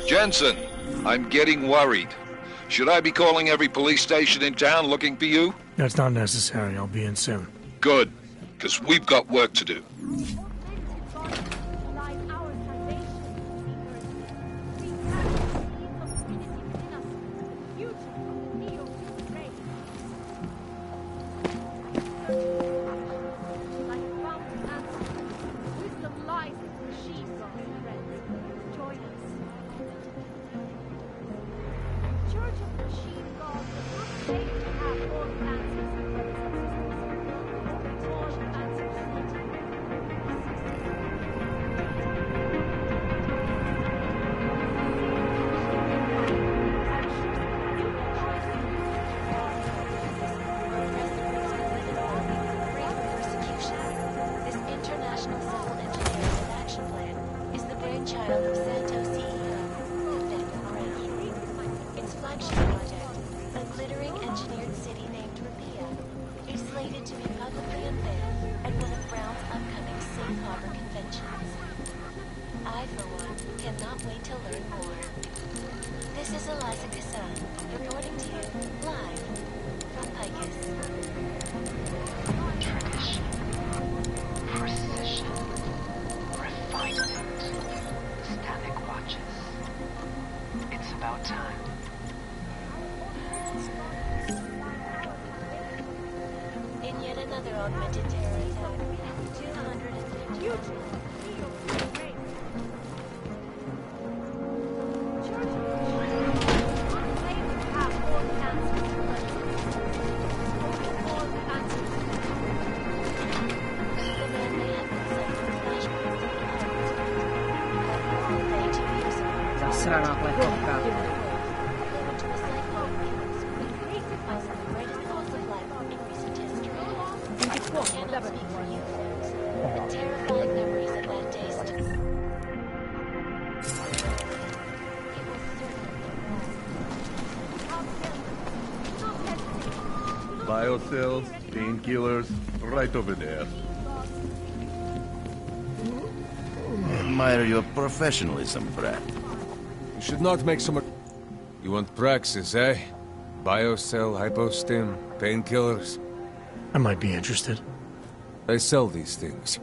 S9: Jensen, I'm getting worried. Should I be calling every police station in town looking for you?
S2: That's not necessary. I'll be in soon.
S9: Good, because we've got work to do.
S16: Biocells, painkillers, right over there.
S23: Admire your professionalism, Brad.
S18: You should not make so much... You want praxis, eh? Biocell, hypostim, painkillers.
S2: I might be interested.
S18: They sell these things.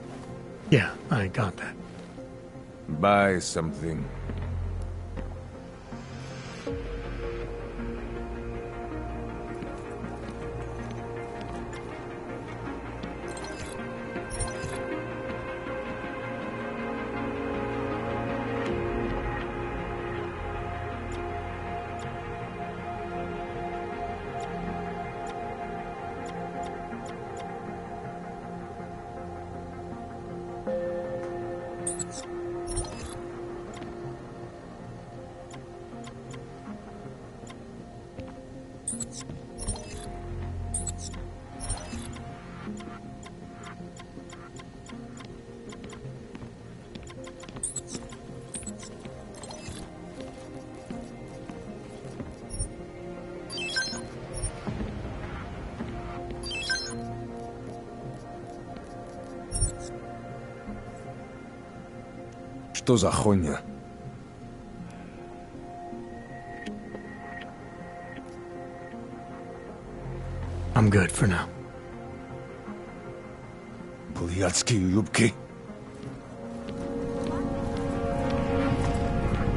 S2: Yeah, I got that.
S18: Buy something. Что за хуйня?
S2: I'm good for now.
S18: Блядские юбки.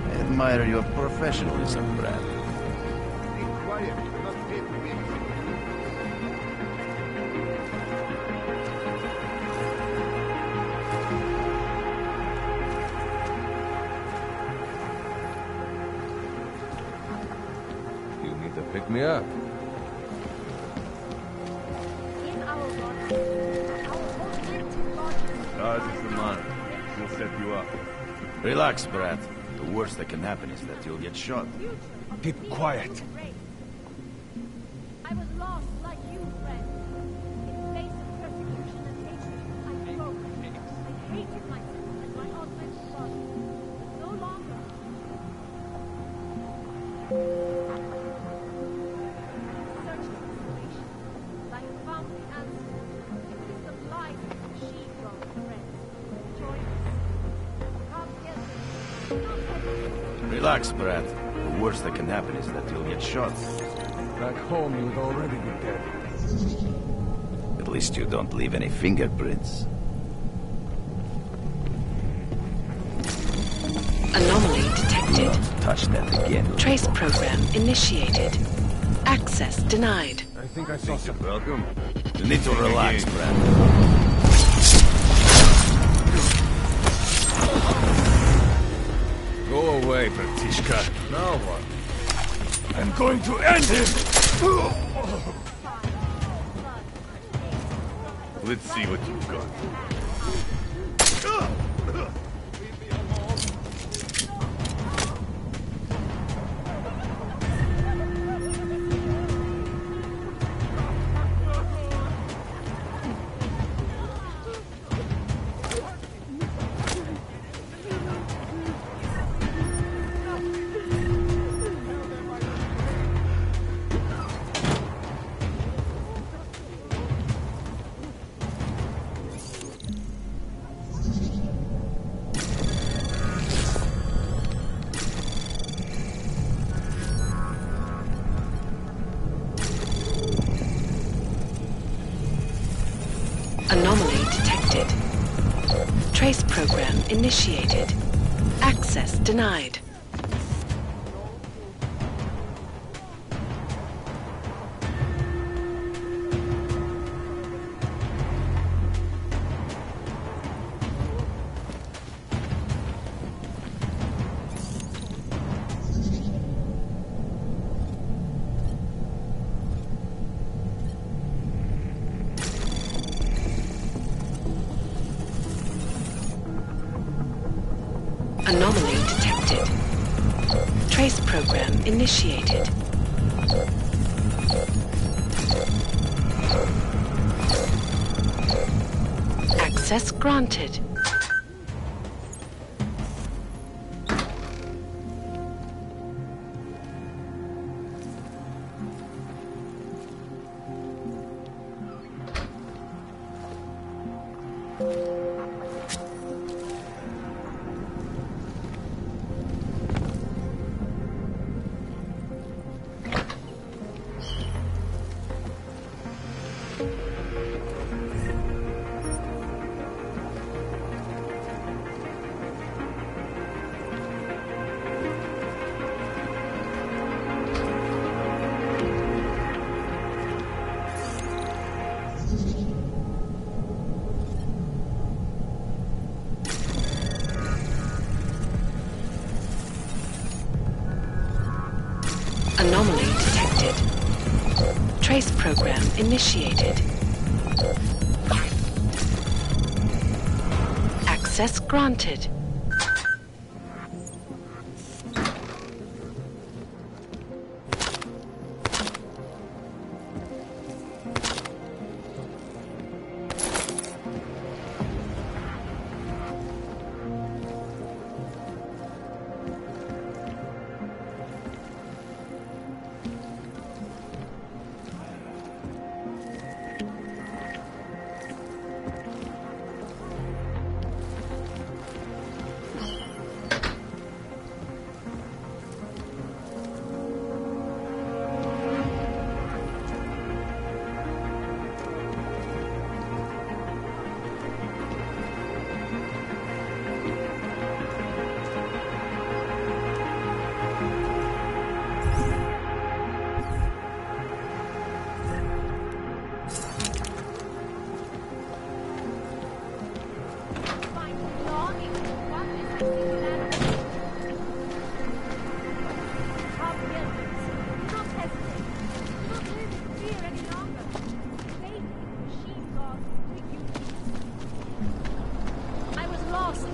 S23: I admire your professionalism, Brad.
S12: Be quiet. You're not fit for me.
S18: You need to pick me up.
S16: Ours is the man. He'll set you up.
S23: Relax, Brad. The worst that can happen is that you'll get shot.
S18: Keep quiet.
S17: I was lost like you, friend. In face of persecution and hatred, I broke. I hated myself and my augmented body. No longer. Searching for salvation. I found the answer. It is the light of the sheepdog, friends. Join us. Come get me. Not everything.
S23: Relax, Brad. The worst that can happen is that you'll get shot.
S18: Back home, you would already be dead.
S23: At least you don't leave any fingerprints.
S13: Anomaly detected.
S23: Touch that again.
S13: Trace program initiated. Access denied.
S18: I think I saw something.
S16: Welcome.
S23: You need to relax, Brad.
S18: Go away, Bratishka. Now what? I'm going to end him!
S16: Let's see what you've got.
S13: Anomaly detected. Trace program initiated. Access denied. Anomaly detected. Trace program initiated. Access granted. Trace program initiated. Access granted.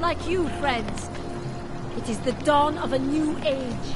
S17: Like you, friends. It is the dawn of a new age.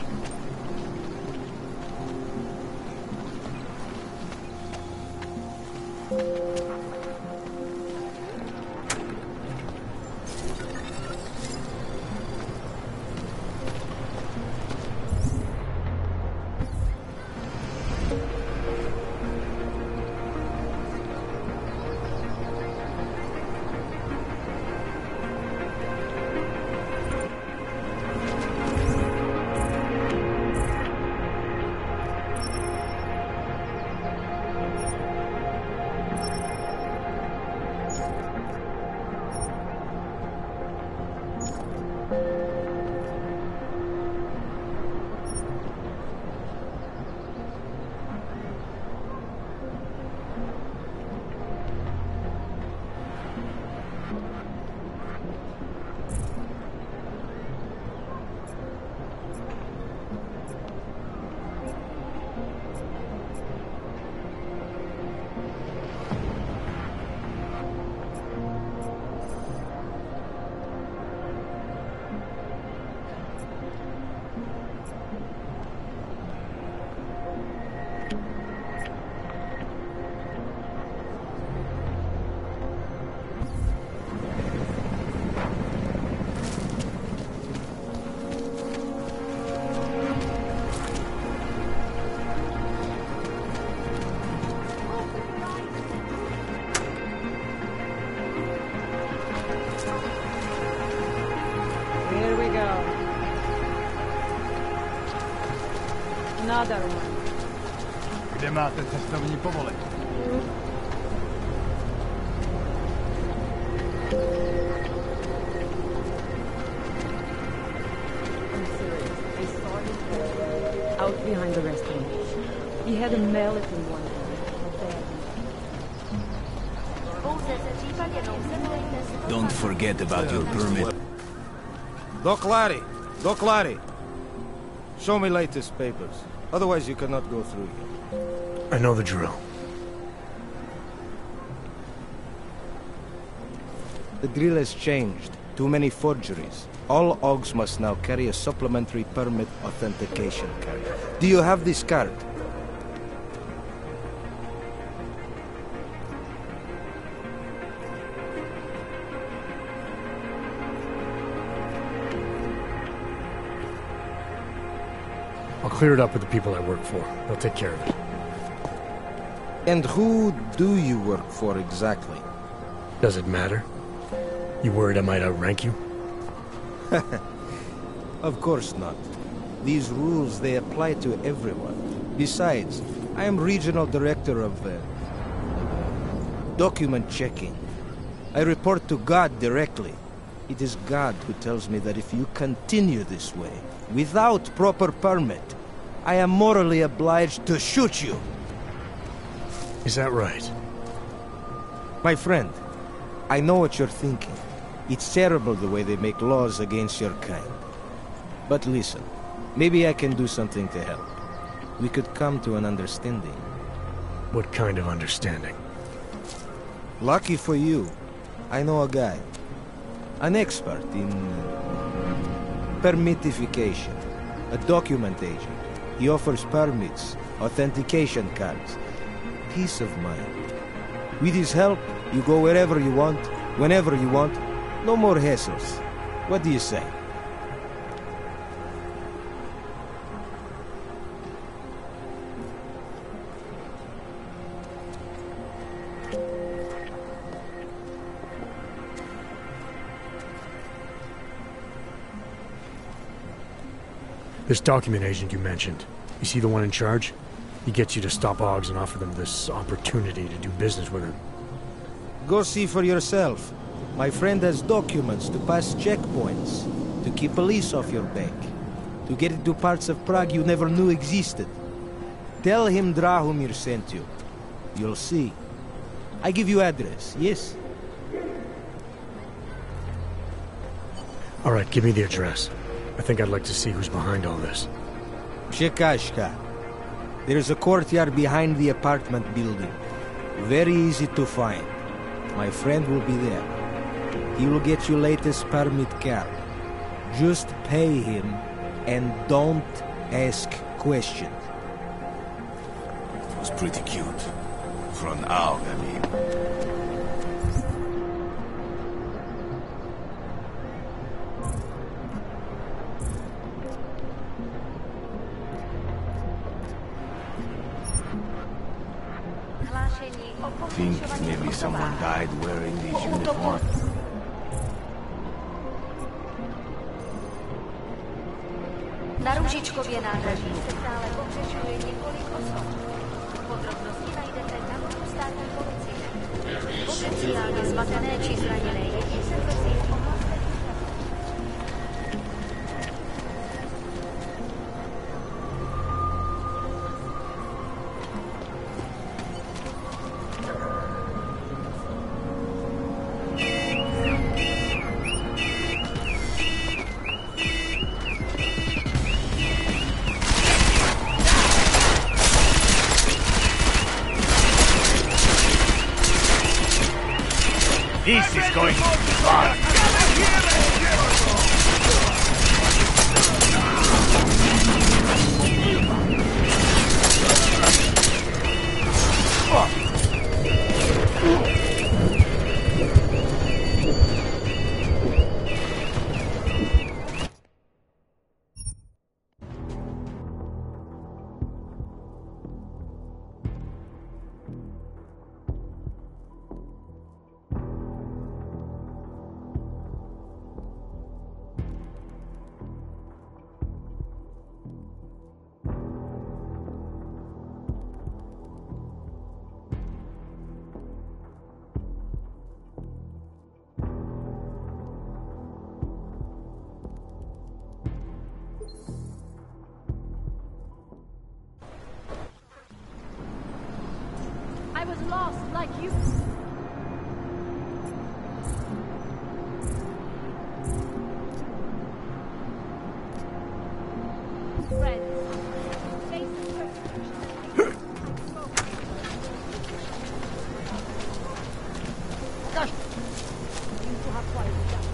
S10: Another one.
S3: Kde máte cestovní povolení?
S10: I'm serious. I saw him out behind the restaurant. He had a mallet in one hand.
S23: Don't forget about your permit.
S1: Doc Larry. Show me latest papers. Otherwise you cannot go through here.
S2: I know the drill.
S1: The drill has changed. Too many forgeries. All OGs must now carry a supplementary permit authentication card. Do you have this card?
S2: I'll clear it up with the people I work for. They'll take care of it.
S1: And who do you work for exactly?
S2: Does it matter? You worried I might outrank you?
S1: Of course not. These rules, they apply to everyone. Besides, I am regional director of document checking. I report to God directly. It is God who tells me that if you continue this way, without proper permit, I am morally obliged to shoot you.
S2: Is that right?
S1: My friend, I know what you're thinking. It's terrible the way they make laws against your kind. But listen, maybe I can do something to help. We could come to an understanding.
S2: What kind of understanding?
S1: Lucky for you, I know a guy. An expert in permitification. A document agent. He offers permits, authentication cards. Peace of mind. With his help, you go wherever you want, whenever you want. No more hassles. What do you say?
S2: This document agent you mentioned, is he the one in charge? He gets you to stop Augs and offer them this opportunity to do business with her.
S1: Go see for yourself. My friend has documents to pass checkpoints, to keep police off your back, to get into parts of Prague you never knew existed. Tell him Drahomir sent you. You'll see. I give you address, yes?
S2: All right, give me the address. I think I'd like to see who's behind all this.
S1: Chekashka. There's a courtyard behind the apartment building. Very easy to find. My friend will be there. He will get you latest permit card. Just pay him and don't ask questions.
S23: It was pretty cute. For an Aug, I mean. Think maybe someone died wearing these uniforms.
S7: Na Růžičkově nádraží se stále pohřešuje několik osob. Podrobnosti najdete na webu státní policie. Potenciálně zmatené či zraněné děti se prosím ohlaste.
S18: This is going to be fun.
S17: I was lost like you. Friends. Gosh. You two have quite a job.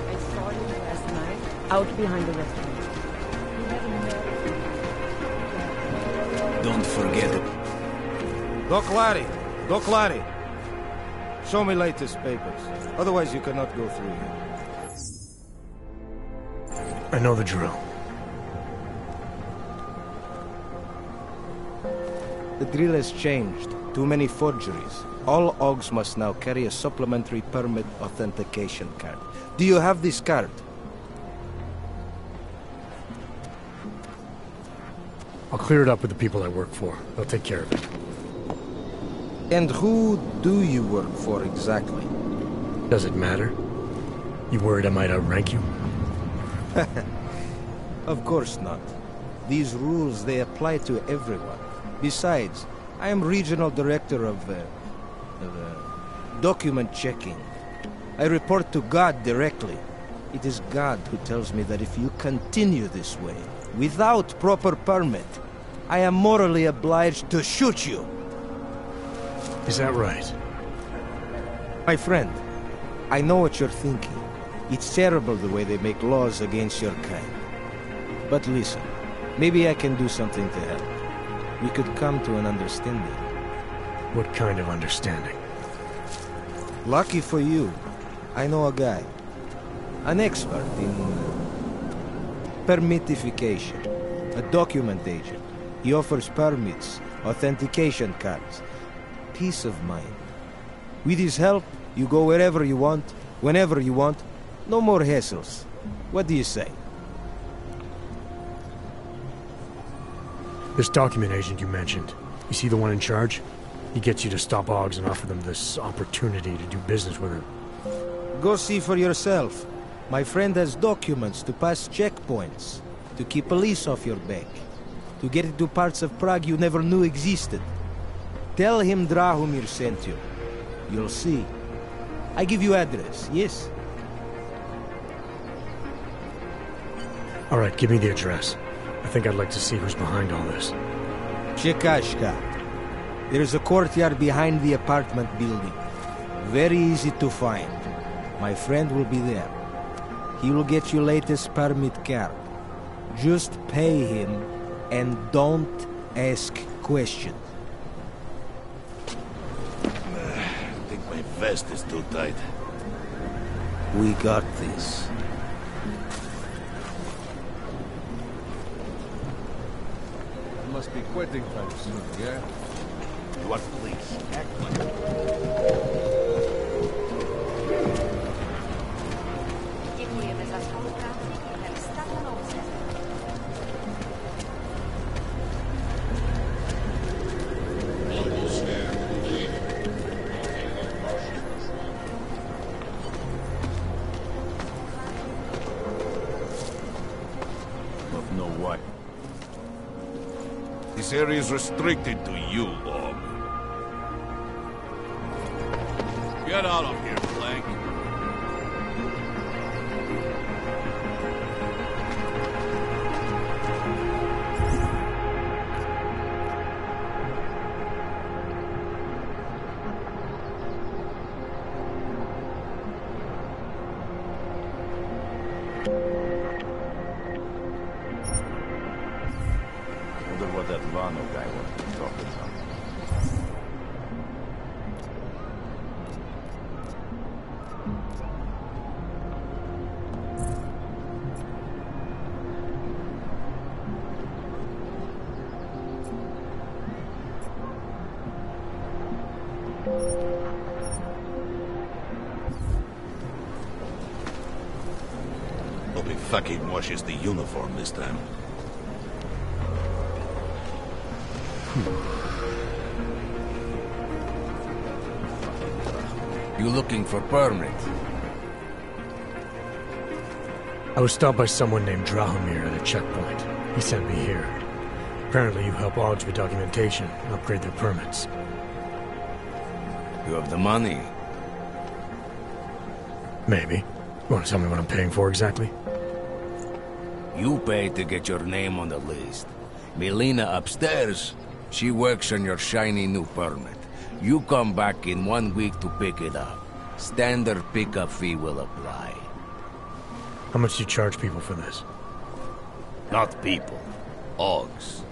S10: I saw you last night out behind the restaurant.
S23: Don't forget it.
S1: Doc Larry. Show me latest papers. Otherwise you cannot go through here.
S2: I know the drill.
S1: The drill has changed. Too many forgeries. All Augs must now carry a supplementary permit authentication card. Do you have this card?
S2: I'll clear it up with the people I work for. They'll take care of it.
S1: And who do you work for exactly?
S2: Does it matter? You worried I might outrank you?
S1: Of course not. These rules, they apply to everyone. Besides, I am regional director of document checking. I report to God directly. It is God who tells me that if you continue this way, without proper permit, I am morally obliged to shoot you.
S2: Is that right?
S1: My friend, I know what you're thinking. It's terrible the way they make laws against your kind. But listen, maybe I can do something to help. We could come to an understanding.
S2: What kind of understanding?
S1: Lucky for you, I know a guy. An expert in permitification. A document agent. He offers permits, authentication cards. Peace of mind. With his help, you go wherever you want, whenever you want. No more hassles. What do you say?
S2: This document agent you mentioned, you see the one in charge? He gets you to stop Oggs and offer them this opportunity to do business with her.
S1: Go see for yourself. My friend has documents to pass checkpoints, to keep police off your back, to get into parts of Prague you never knew existed. Tell him Drahomir sent you. You'll see. I give you address, yes?
S2: All right, give me the address. I think I'd like to see who's behind all this.
S1: Chekashka. There's a courtyard behind the apartment building. Very easy to find. My friend will be there. He will get you latest permit card. Just pay him and don't ask questions.
S18: I think my vest is too tight.
S1: We got this.
S16: You must be quitting time soon, yeah?
S18: You are police. Act like
S7: Děkujeme za spolupráci během stavu nouze.
S18: Of no what? This area is restricted to you, Og. Get out of here, Plank.
S23: Wonder what that Vano guy wants to talk about.
S18: Hope he fucking washes the uniform this time.
S15: You looking for permit?
S2: I was stopped by someone named Drahomir at a checkpoint. He sent me here. Apparently you help Oggs with documentation and upgrade their permits.
S15: You have the money?
S2: Maybe. You want to tell me what I'm paying for exactly?
S15: You pay to get your name on the list. Melina upstairs, she works on your shiny new permit. You come back in 1 week to pick it up. Standard pickup fee will apply.
S2: How much do you charge people for this?
S15: Not people. Oggs.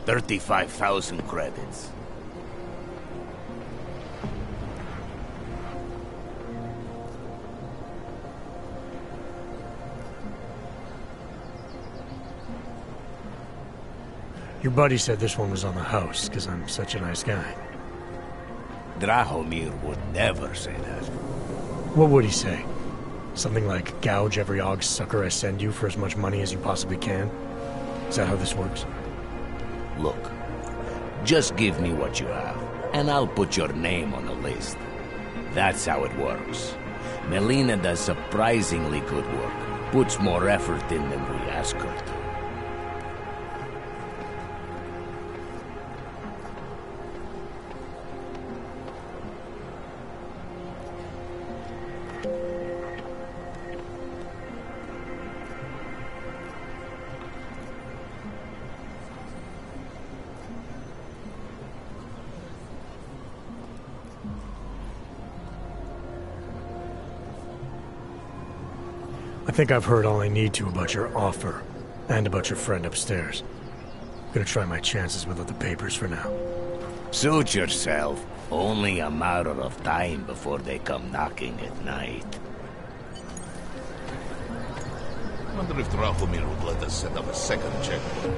S15: 35,000 credits.
S2: Your buddy said this one was on the house, because I'm such a nice guy.
S15: Drahomir would never say that.
S2: What would he say? Something like, gouge every Ogg sucker I send you for as much money as you possibly can? Is that how this works?
S15: Look, just give me what you have, and I'll put your name on the list. That's how it works. Melina does surprisingly good work, puts more effort in than we ask her to.
S2: I think I've heard all I need to about your offer, and about your friend upstairs. Gonna try my chances without the papers for now.
S15: Suit yourself. Only a matter of time before they come knocking at night.
S18: Wonder if Drahomir would let us set up a second checkpoint.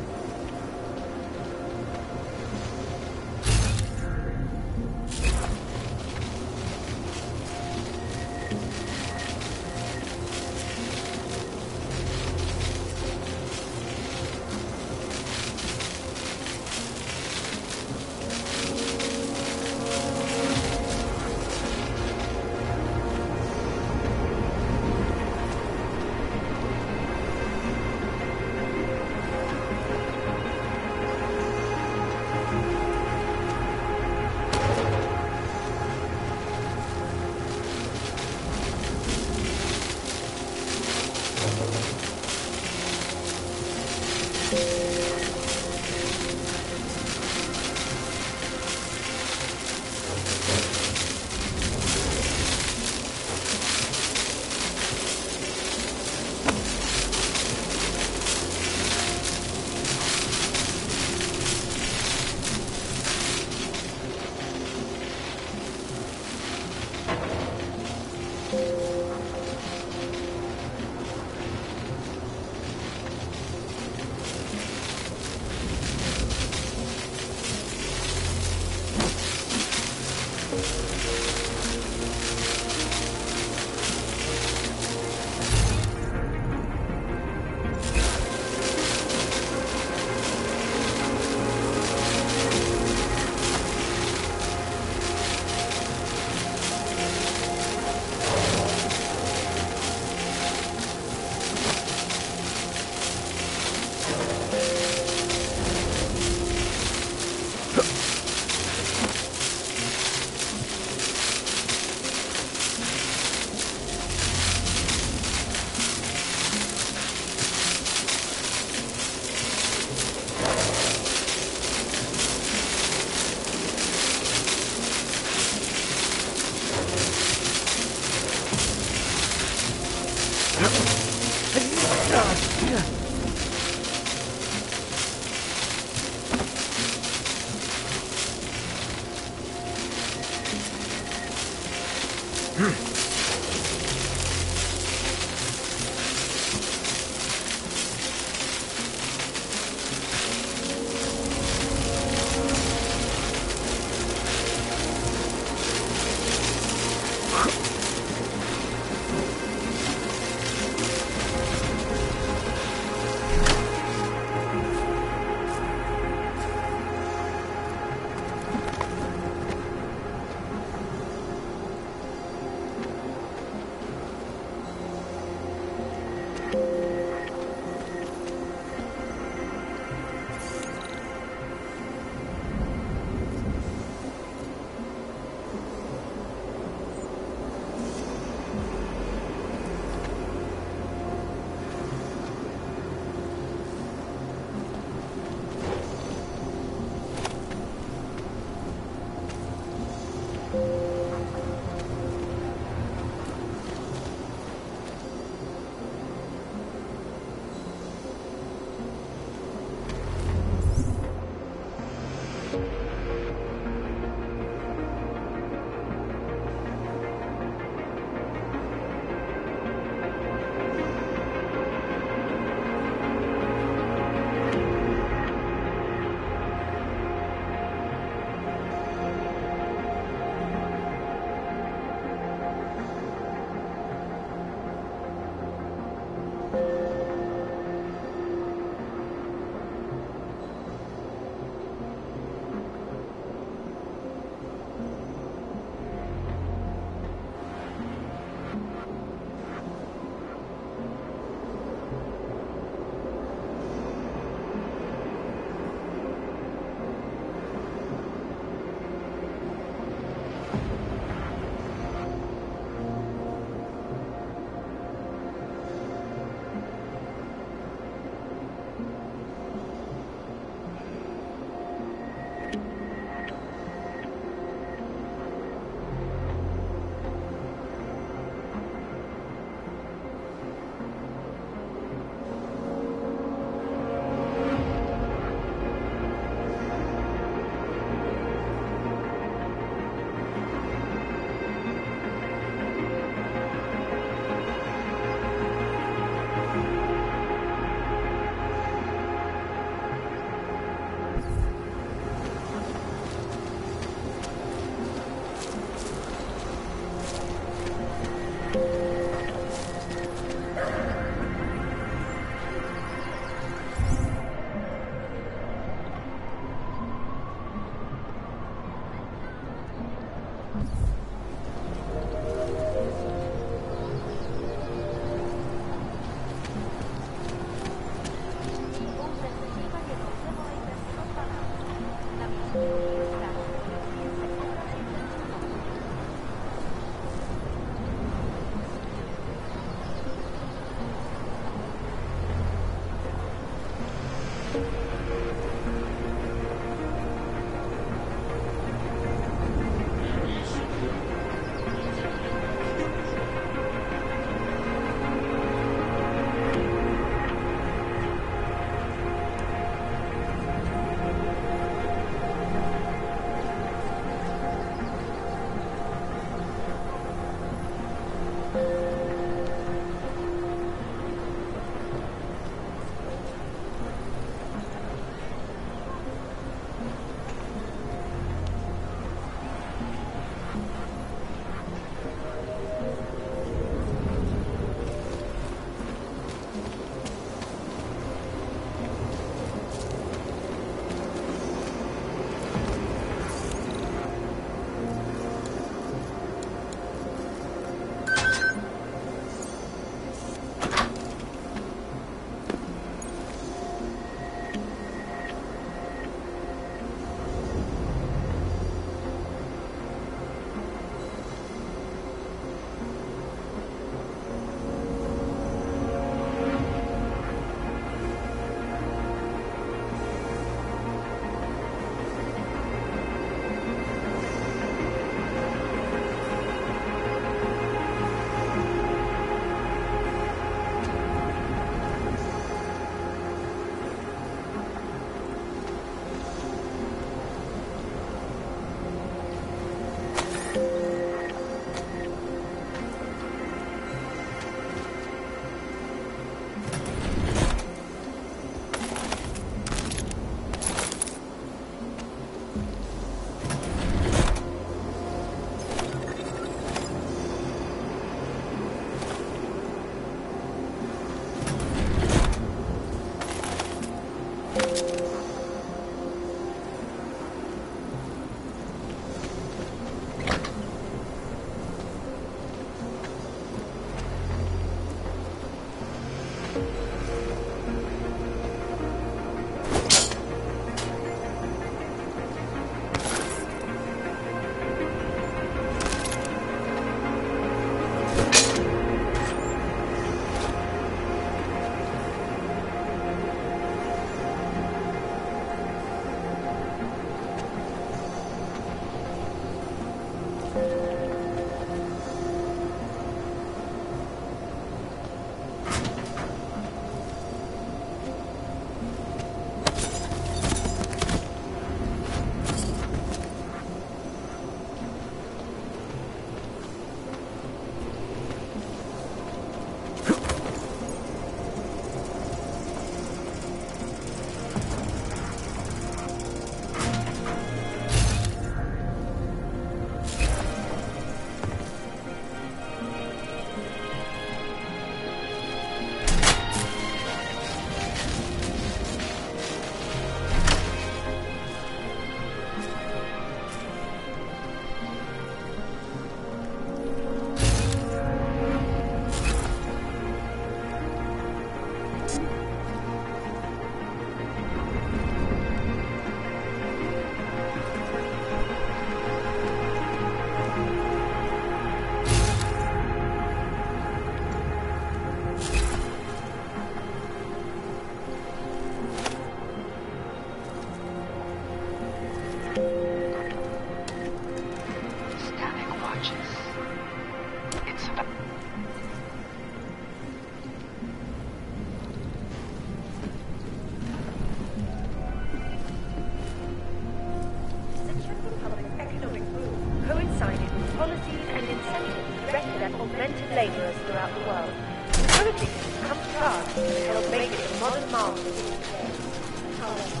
S20: However,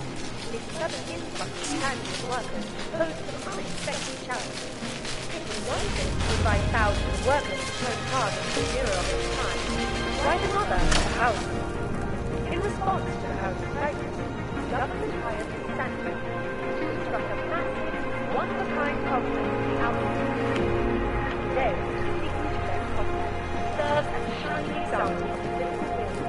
S20: this sudden influx of hands-on workers posed an unexpected challenge. It was one thing to provide thousands of workers to turn cars into a mirror of its time, quite another to house them. In response to the housing crisis, the government hired Skyman to construct a massive, one-of-a-kind complex in the outskirts. Today, the internet complex serves as a shining example of this skill.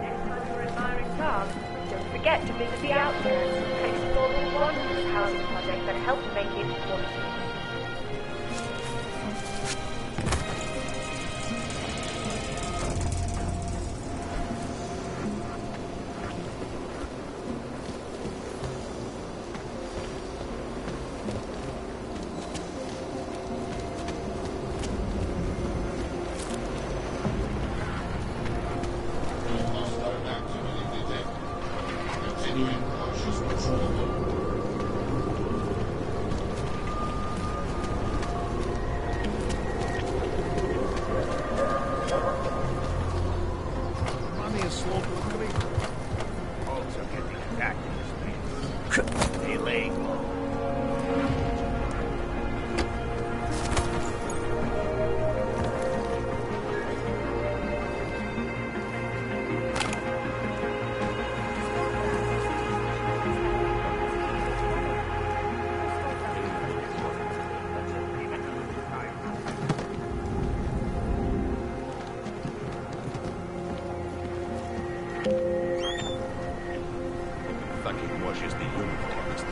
S20: Next time you're admiring cars, don't forget to visit the outskirts and explore the wondrous housing project that helped make it what it is.
S3: Money is slow delivery. Folks are getting attacked in the streets. They laying low.
S18: Fucking washes the uniforms.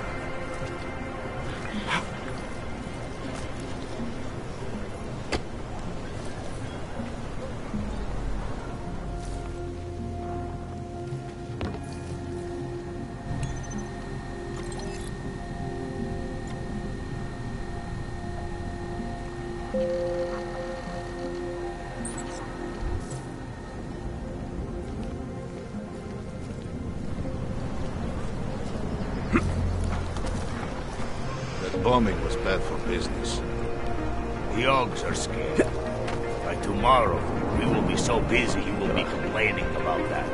S18: That bombing was bad for business.
S3: The Ogs are scared. By tomorrow, we will be so busy you will be complaining about that.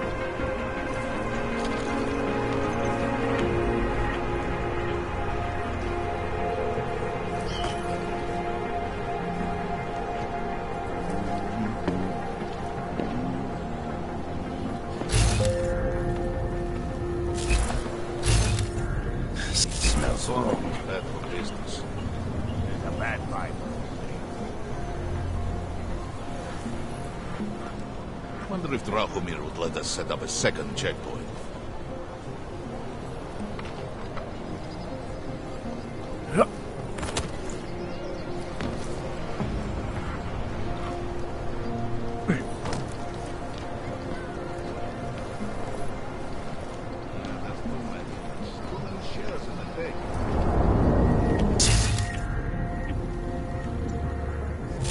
S18: Smells wrong. Bad for business.
S3: There's a bad vibe.
S18: Wonder if Drahomir would let us set up a second checkpoint.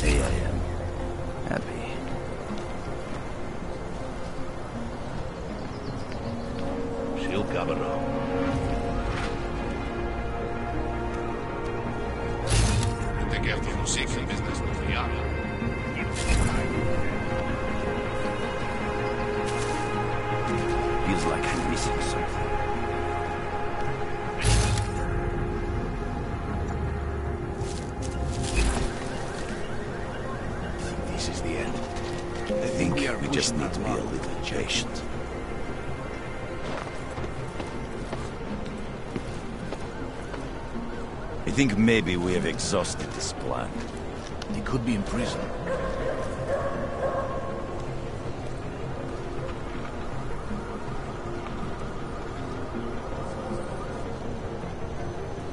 S23: Here I am. Happy.
S18: She'll come around. Inte get the musiken business with Rihanna.
S23: Feels like I'm missing something. This is the end. I think we just need to be a little patient. I think maybe we have exhausted this plan.
S18: He could be in prison.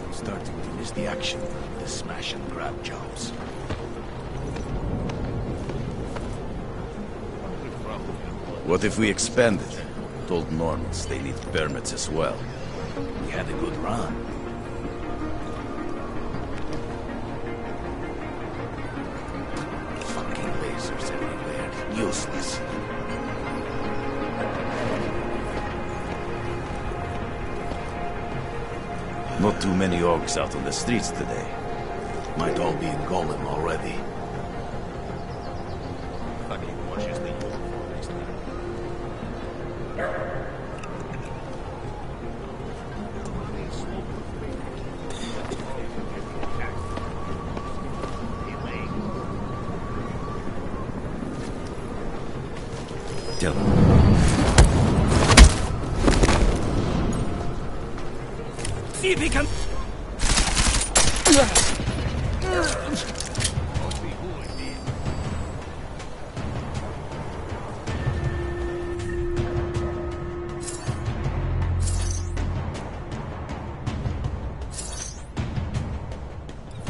S23: I'm starting to miss the action, the smash and grab jobs. What if we expanded? Told normals they need permits as well. We had a good run. Fucking lasers everywhere. Useless. Not too many orcs out on the streets today. Might all be in Golem already.
S18: Fucking washes the uniform next time.
S23: Tell him.
S2: See if he can...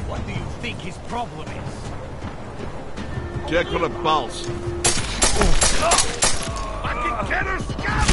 S18: What do you think his problem is?
S9: Check for the pulse.
S18: Fucking killer scum!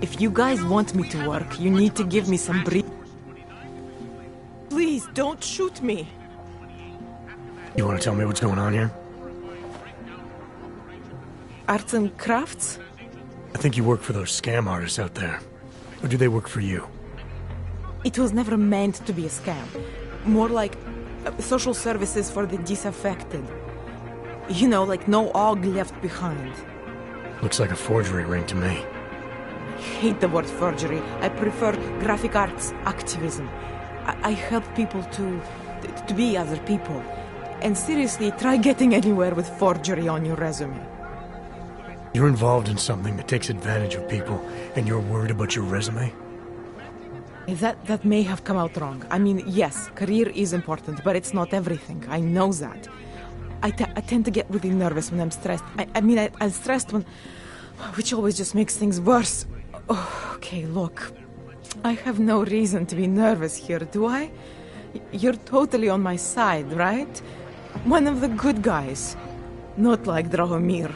S10: If you guys want me to work, you need to give me some brief. Please, don't shoot me.
S2: You want to tell me what's going on here?
S10: Arts and crafts?
S2: I think you work for those scam artists out there. Or do they work for you?
S10: It was never meant to be a scam. More like social services for the disaffected. You know, like no og left behind.
S2: Looks like a forgery ring to me.
S10: I hate the word forgery. I prefer graphic arts activism. I help people to be other people. And seriously, try getting anywhere with forgery on your resume.
S2: You're involved in something that takes advantage of people, and you're worried about your resume?
S10: That may have come out wrong. I mean, yes, career is important, but it's not everything. I know that. I tend to get really nervous when I'm stressed. I'm stressed when... which always just makes things worse. Oh, okay, look. I have no reason to be nervous here, do I? You're totally on my side, right? One of the good guys. Not like Drahomir.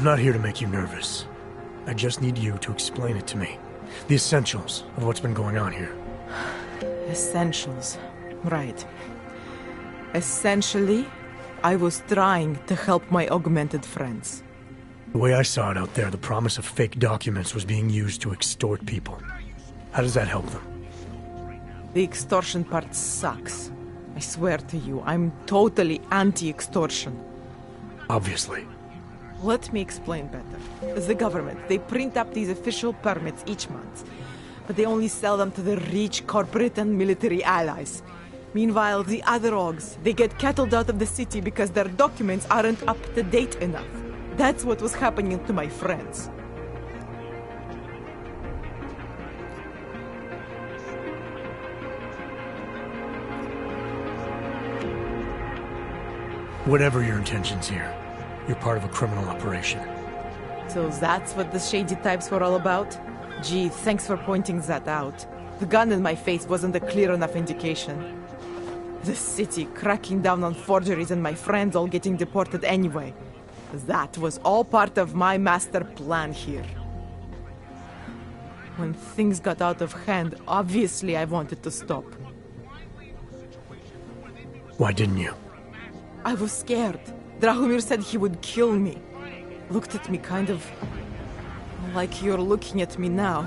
S2: I'm not here to make you nervous. I just need you to explain it to me. The essentials of what's been going on here.
S10: Essentials. Right. Essentially, I was trying to help my augmented friends.
S2: The way I saw it out there, the promise of fake documents was being used to extort people. How does that help them?
S10: The extortion part sucks. I swear to you, I'm totally anti-extortion.
S2: Obviously.
S10: Let me explain better. The government, they print up these official permits each month, but they only sell them to the rich corporate and military allies. Meanwhile, the other orgs, they get cattled out of the city because their documents aren't up to date enough. That's what was happening to my friends.
S2: Whatever your intentions here, you're part of a criminal operation.
S10: So that's what the shady types were all about? Gee, thanks for pointing that out. The gun in my face wasn't a clear enough indication. The city cracking down on forgeries and my friends all getting deported anyway. That was all part of my master plan here. When things got out of hand, obviously I wanted to stop.
S2: Why didn't you?
S10: I was scared. Drahomir said he would kill me. Looked at me kind of like you're looking at me now.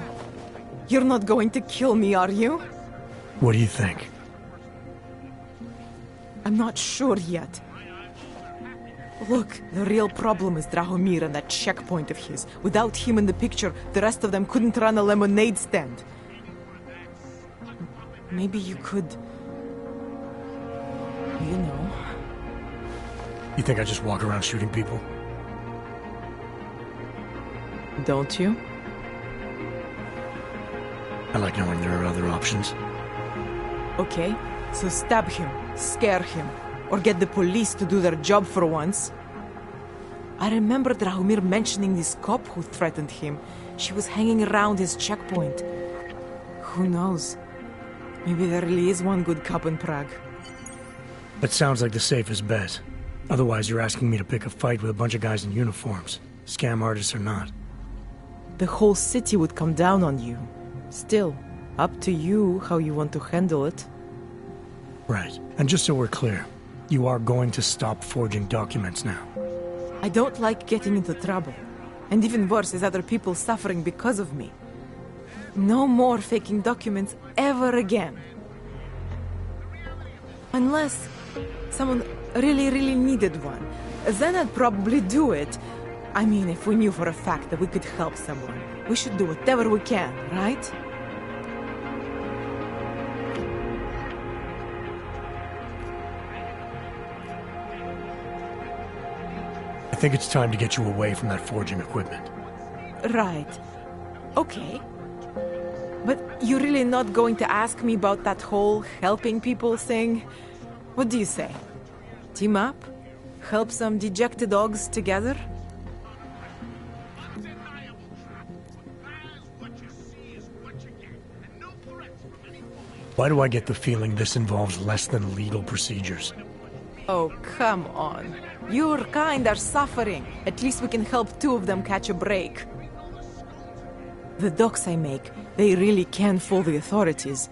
S10: You're not going to kill me, are you?
S2: What do you think?
S10: I'm not sure yet. Look, the real problem is Drahomir and that checkpoint of his. Without him in the picture, the rest of them couldn't run a lemonade stand. Maybe you could... you know...
S2: You think I just walk around shooting people?
S10: Don't you?
S2: I like knowing there are other options.
S10: Okay, so stab him, scare him, or get the police to do their job for once. I remember Drahomir mentioning this cop who threatened him. She was hanging around his checkpoint. Who knows? Maybe there really is one good cop in Prague.
S2: That sounds like the safest bet. Otherwise, you're asking me to pick a fight with a bunch of guys in uniforms, scam artists or not.
S10: The whole city would come down on you. Still, up to you how you want to handle it.
S2: Right. And just so we're clear, you are going to stop forging documents now.
S10: I don't like getting into trouble. And even worse is other people suffering because of me. No more faking documents ever again. Unless someone really needed one. Then I'd probably do it. I mean, if we knew for a fact that we could help someone, we should do whatever we can, right?
S2: I think it's time to get you away from that forging equipment.
S10: Right. Okay. But you're really not going to ask me about that whole helping people thing? What do you say? Team up? Help some dejected dogs together?
S2: Why do I get the feeling this involves less than legal procedures?
S10: Oh, come on. Your kind are suffering. At least we can help two of them catch a break. The docs I make, they really can fool the authorities.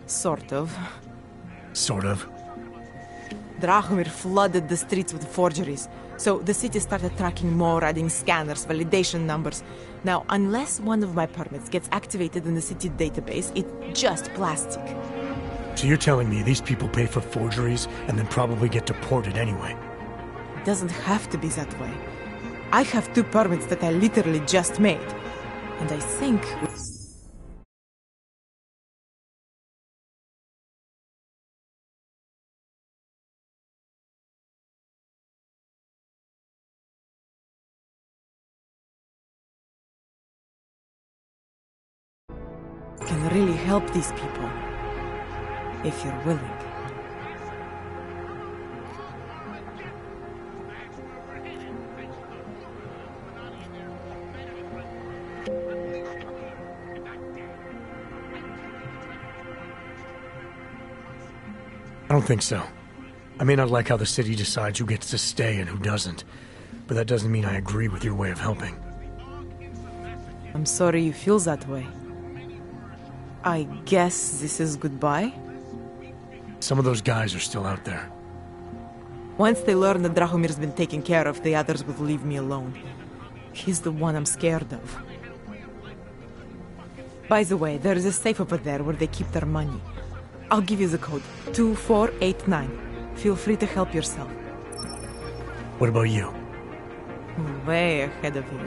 S10: Sort of.
S2: Sort of?
S10: Drahomir flooded the streets with forgeries, so the city started tracking more, adding scanners, validation numbers. Now, unless one of my permits gets activated in the city database, it's just plastic.
S2: So you're telling me these people pay for forgeries and then probably get deported anyway?
S10: It doesn't have to be that way. I have 2 permits that I literally just made. And I think... can really help these people. If you're willing.
S2: I don't think so. I may not like how the city decides who gets to stay and who doesn't, but that doesn't mean I agree with your way of helping.
S10: I'm sorry you feel that way. I guess this is goodbye?
S2: Some of those guys are still out there.
S10: Once they learn that Drahomir's been taken care of, the others will leave me alone. He's the one I'm scared of. By the way, there is a safe over there where they keep their money. I'll give you the code. 2489. Feel free to help yourself.
S2: What about you?
S10: Way ahead of you.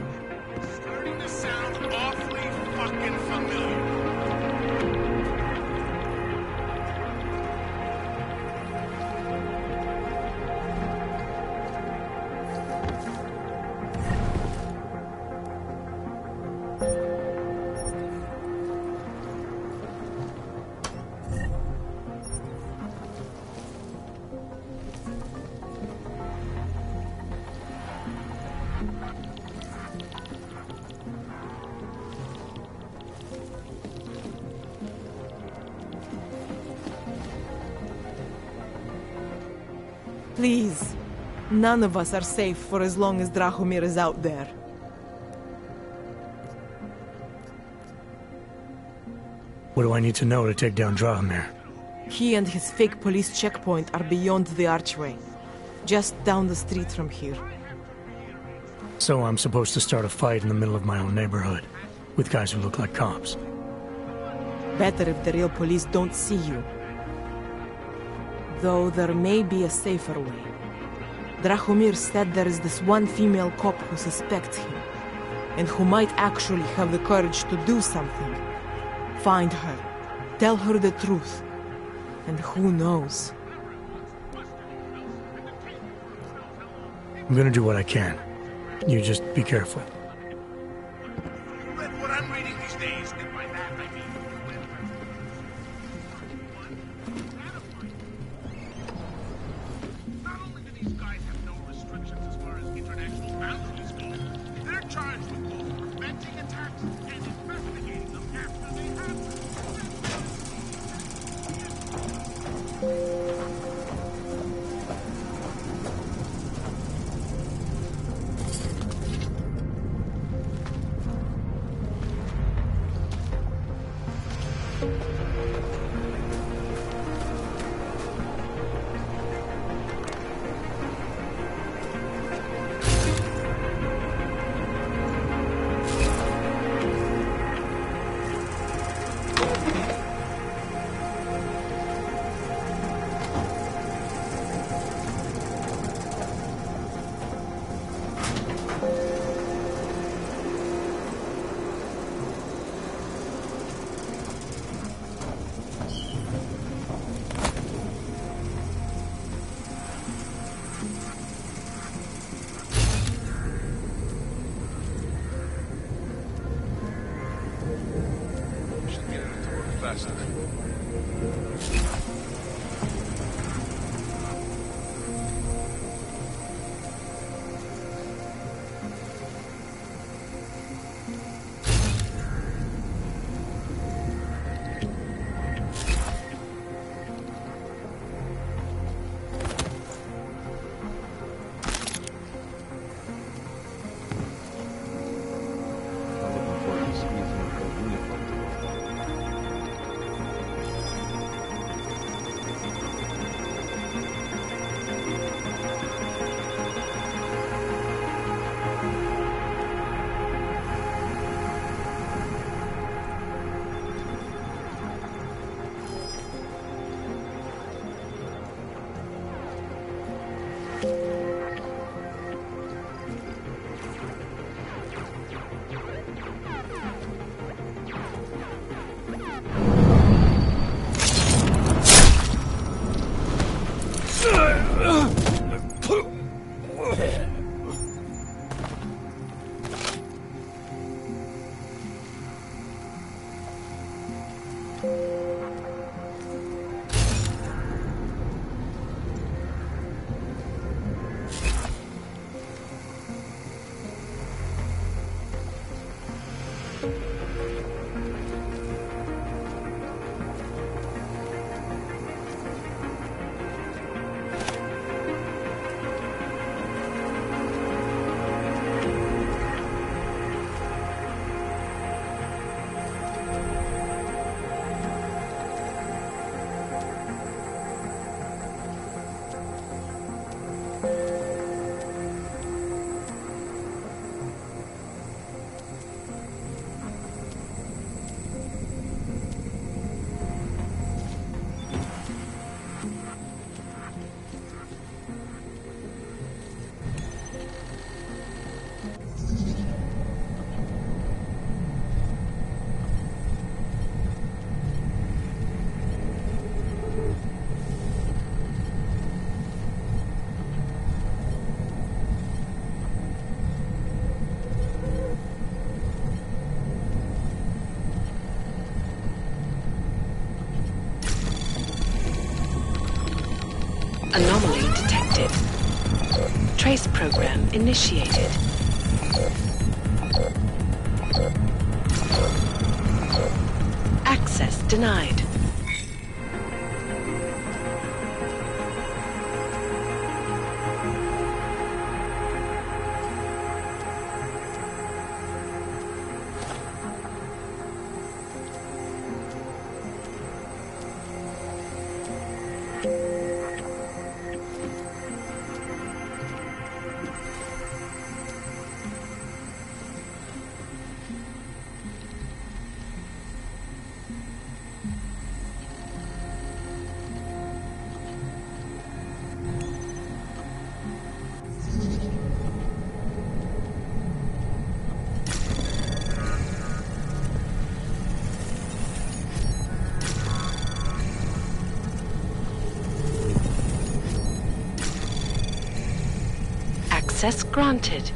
S3: Starting to sound awfully fucking familiar.
S10: Please. None of us are safe for as long as Drahomir is out there.
S2: What do I need to know to take down Drahomir?
S10: He and his fake police checkpoint are beyond the archway. Just down the street from here.
S2: So I'm supposed to start a fight in the middle of my own neighborhood, with guys who look like cops.
S10: Better if the real police don't see you. Though there may be a safer way. Drahomir said there is this one female cop who suspects him, and who might actually have the courage to do something. Find her. Tell her the truth. And who knows?
S2: I'm gonna do what I can. You just be careful.
S3: Read what I'm reading these days, and by that I mean not only do these guys have no restrictions as far as international boundaries go, they're charged with both preventing attacks and investigating them after they happen.
S13: Anomaly detected. Trace program initiated. Access denied. Access granted.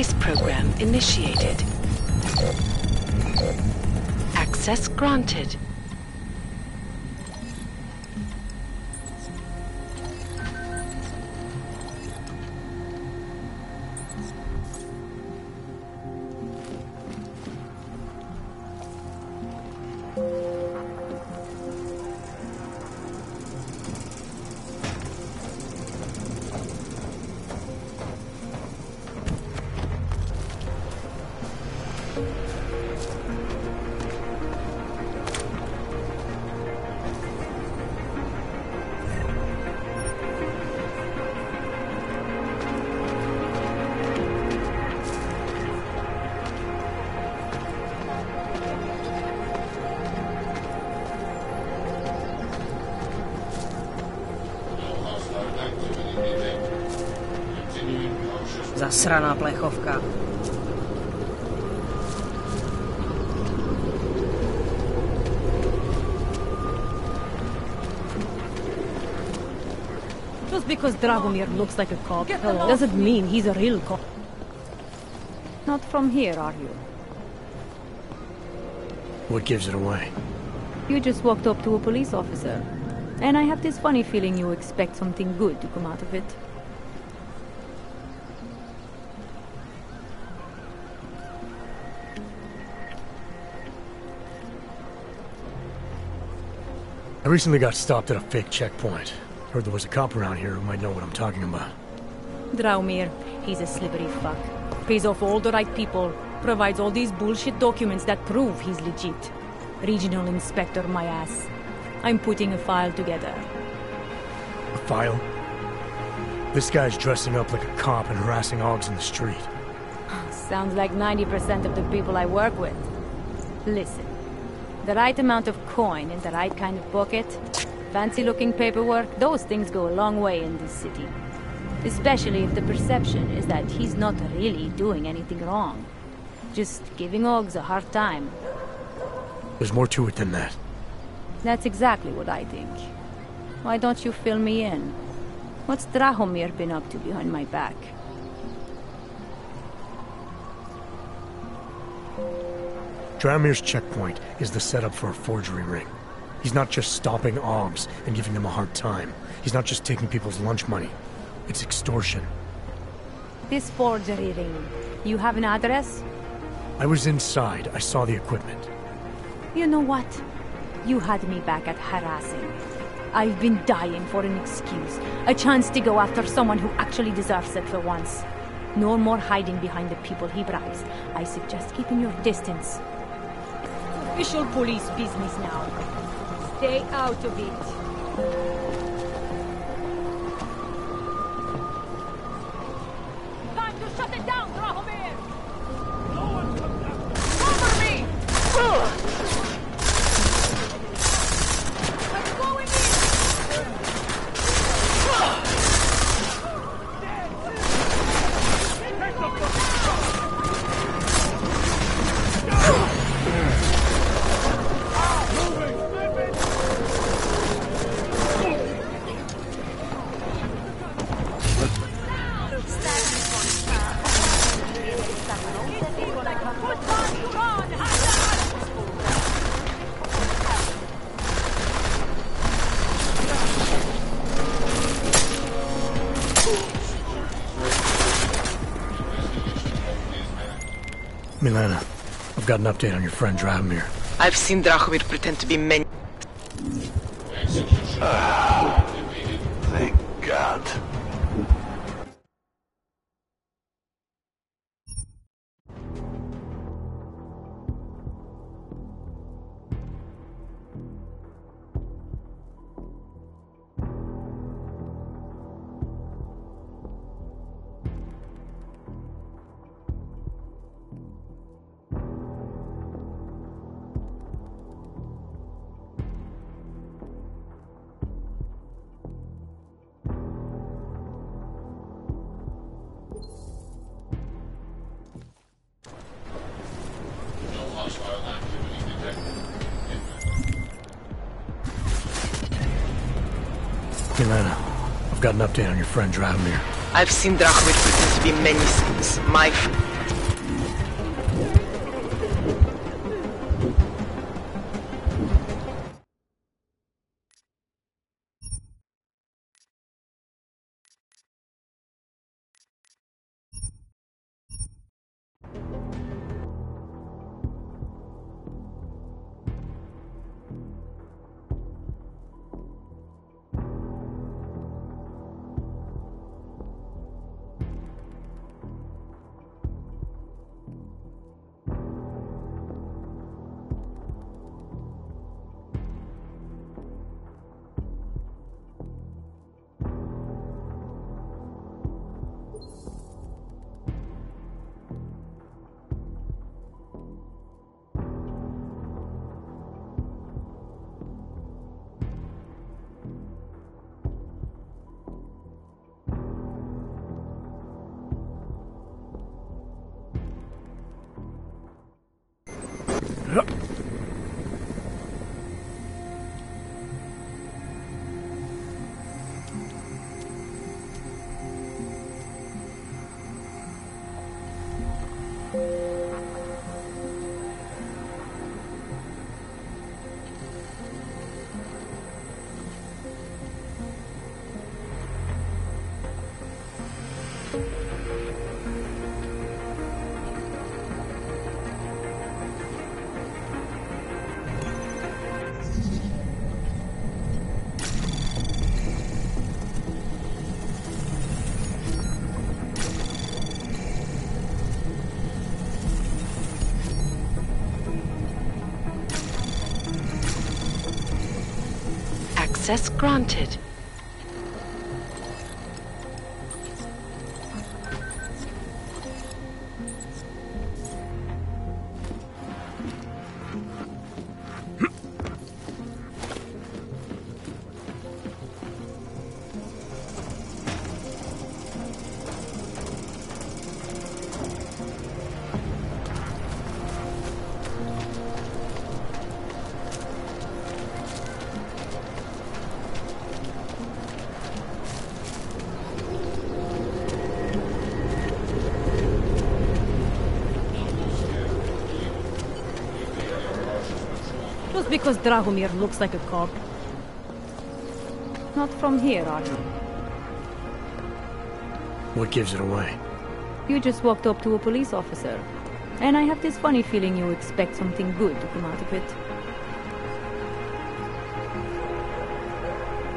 S13: Trace program initiated. Access granted.
S5: Zasraná plechovka.
S19: Just because Dragomir looks like a cop doesn't mean he's a real cop. Not from here, are you?
S2: What gives it away?
S19: You just walked up to a police officer. And I have this funny feeling you expect something good to come out of it.
S2: I recently got stopped at a fake checkpoint. Heard there was a cop around here who might know what I'm talking about.
S19: Dragomir, he's a slippery fuck. Pays off all the right people. Provides all these bullshit documents that prove he's legit. Regional inspector, my ass. I'm putting a file together.
S2: A file? This guy's dressing up like a cop and harassing hogs in the street.
S19: Sounds like 90% of the people I work with. Listen. The right amount of coin in the right kind of pocket, fancy-looking paperwork, those things go a long way in this city. Especially if the perception is that he's not really doing anything wrong. Just giving Ogs a hard time.
S2: There's more to it than that.
S19: That's exactly what I think. Why don't you fill me in? What's Dragomir been up to behind my back?
S2: Dragomir's checkpoint is the setup for a forgery ring. He's not just stopping Ogs and giving them a hard time. He's not just taking people's lunch money. It's extortion.
S19: This forgery ring, you have an address?
S2: I was inside. I saw the equipment.
S19: You know what? You had me back at harassing. I've been dying for an excuse. A chance to go after someone who actually deserves it for once. No more hiding behind the people he bribes. I suggest keeping your distance. Official police business now. Stay out of it. Time to shut it down, Dragomir! No one comes after me! Cover me! I'm going in!
S2: Milena, I've got an update on your friend Dragomir.
S13: I've seen Dragomir pretend to be many.
S23: Thank God.
S2: Milena, I've got an update on your friend Dragomir.
S13: I've seen Dragomir pretend to be many things. My Access granted.
S19: Just because Drahomir looks like a cop. Not from here, are you?
S2: What gives it away?
S19: You just walked up to a police officer. And I have this funny feeling you expect something good to come out of it.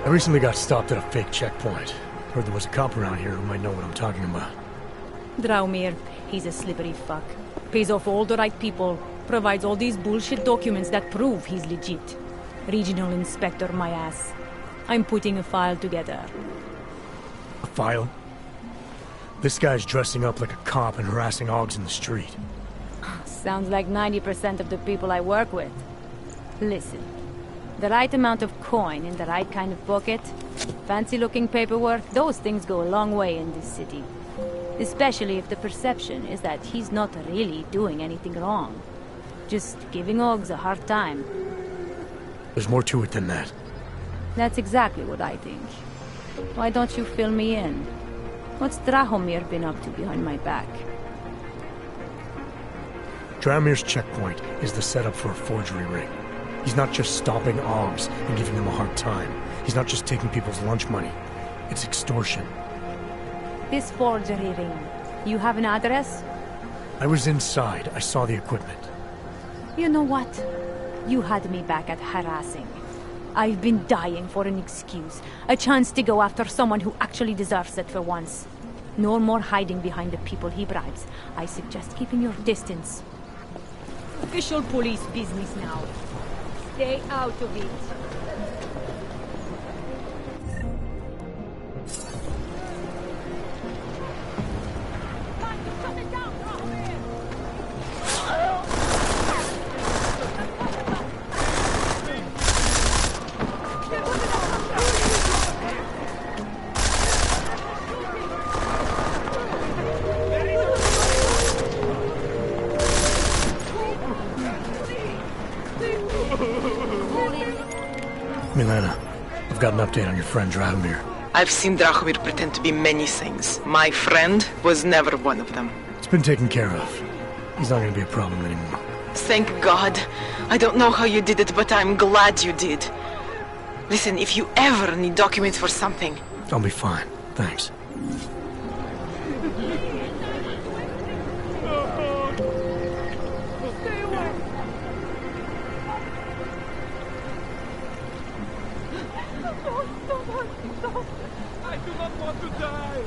S2: I recently got stopped at a fake checkpoint. Heard there was a cop around here who might know what I'm talking about.
S19: Drahomir, he's a slippery fuck. Pays off all the right people. Provides all these bullshit documents that prove he's legit. Regional inspector, my ass. I'm putting a file together.
S2: A file? This guy's dressing up like a cop and harassing Augs in the street.
S19: Sounds like 90% of the people I work with. Listen, the right amount of coin in the right kind of pocket, fancy-looking paperwork, those things go a long way in this city. Especially if the perception is that he's not really doing anything wrong. Just giving Augs a hard time.
S2: There's more to it than that.
S19: That's exactly what I think. Why don't you fill me in? What's Drahomir been up to behind my back?
S2: Drahomir's checkpoint is the setup for a forgery ring. He's not just stopping Augs and giving them a hard time. He's not just taking people's lunch money. It's extortion.
S19: This forgery ring, you have an address?
S2: I was inside. I saw the equipment.
S19: You know what? You had me back at harassing. I've been dying for an excuse. A chance to go after someone who actually deserves it for once. No more hiding behind the people he bribes. I suggest keeping your distance. Official police business now. Stay out of it.
S2: Milena, I've got an update on your friend Drahomir.
S13: I've seen Drahomir pretend to be many things. My friend was never one of them.
S2: It's been taken care of. He's not going to be a problem anymore.
S13: Thank God. I don't know how you did it, but I'm glad you did. Listen, if you ever need documents for something...
S2: I'll be fine. Thanks.
S3: I do not want to die!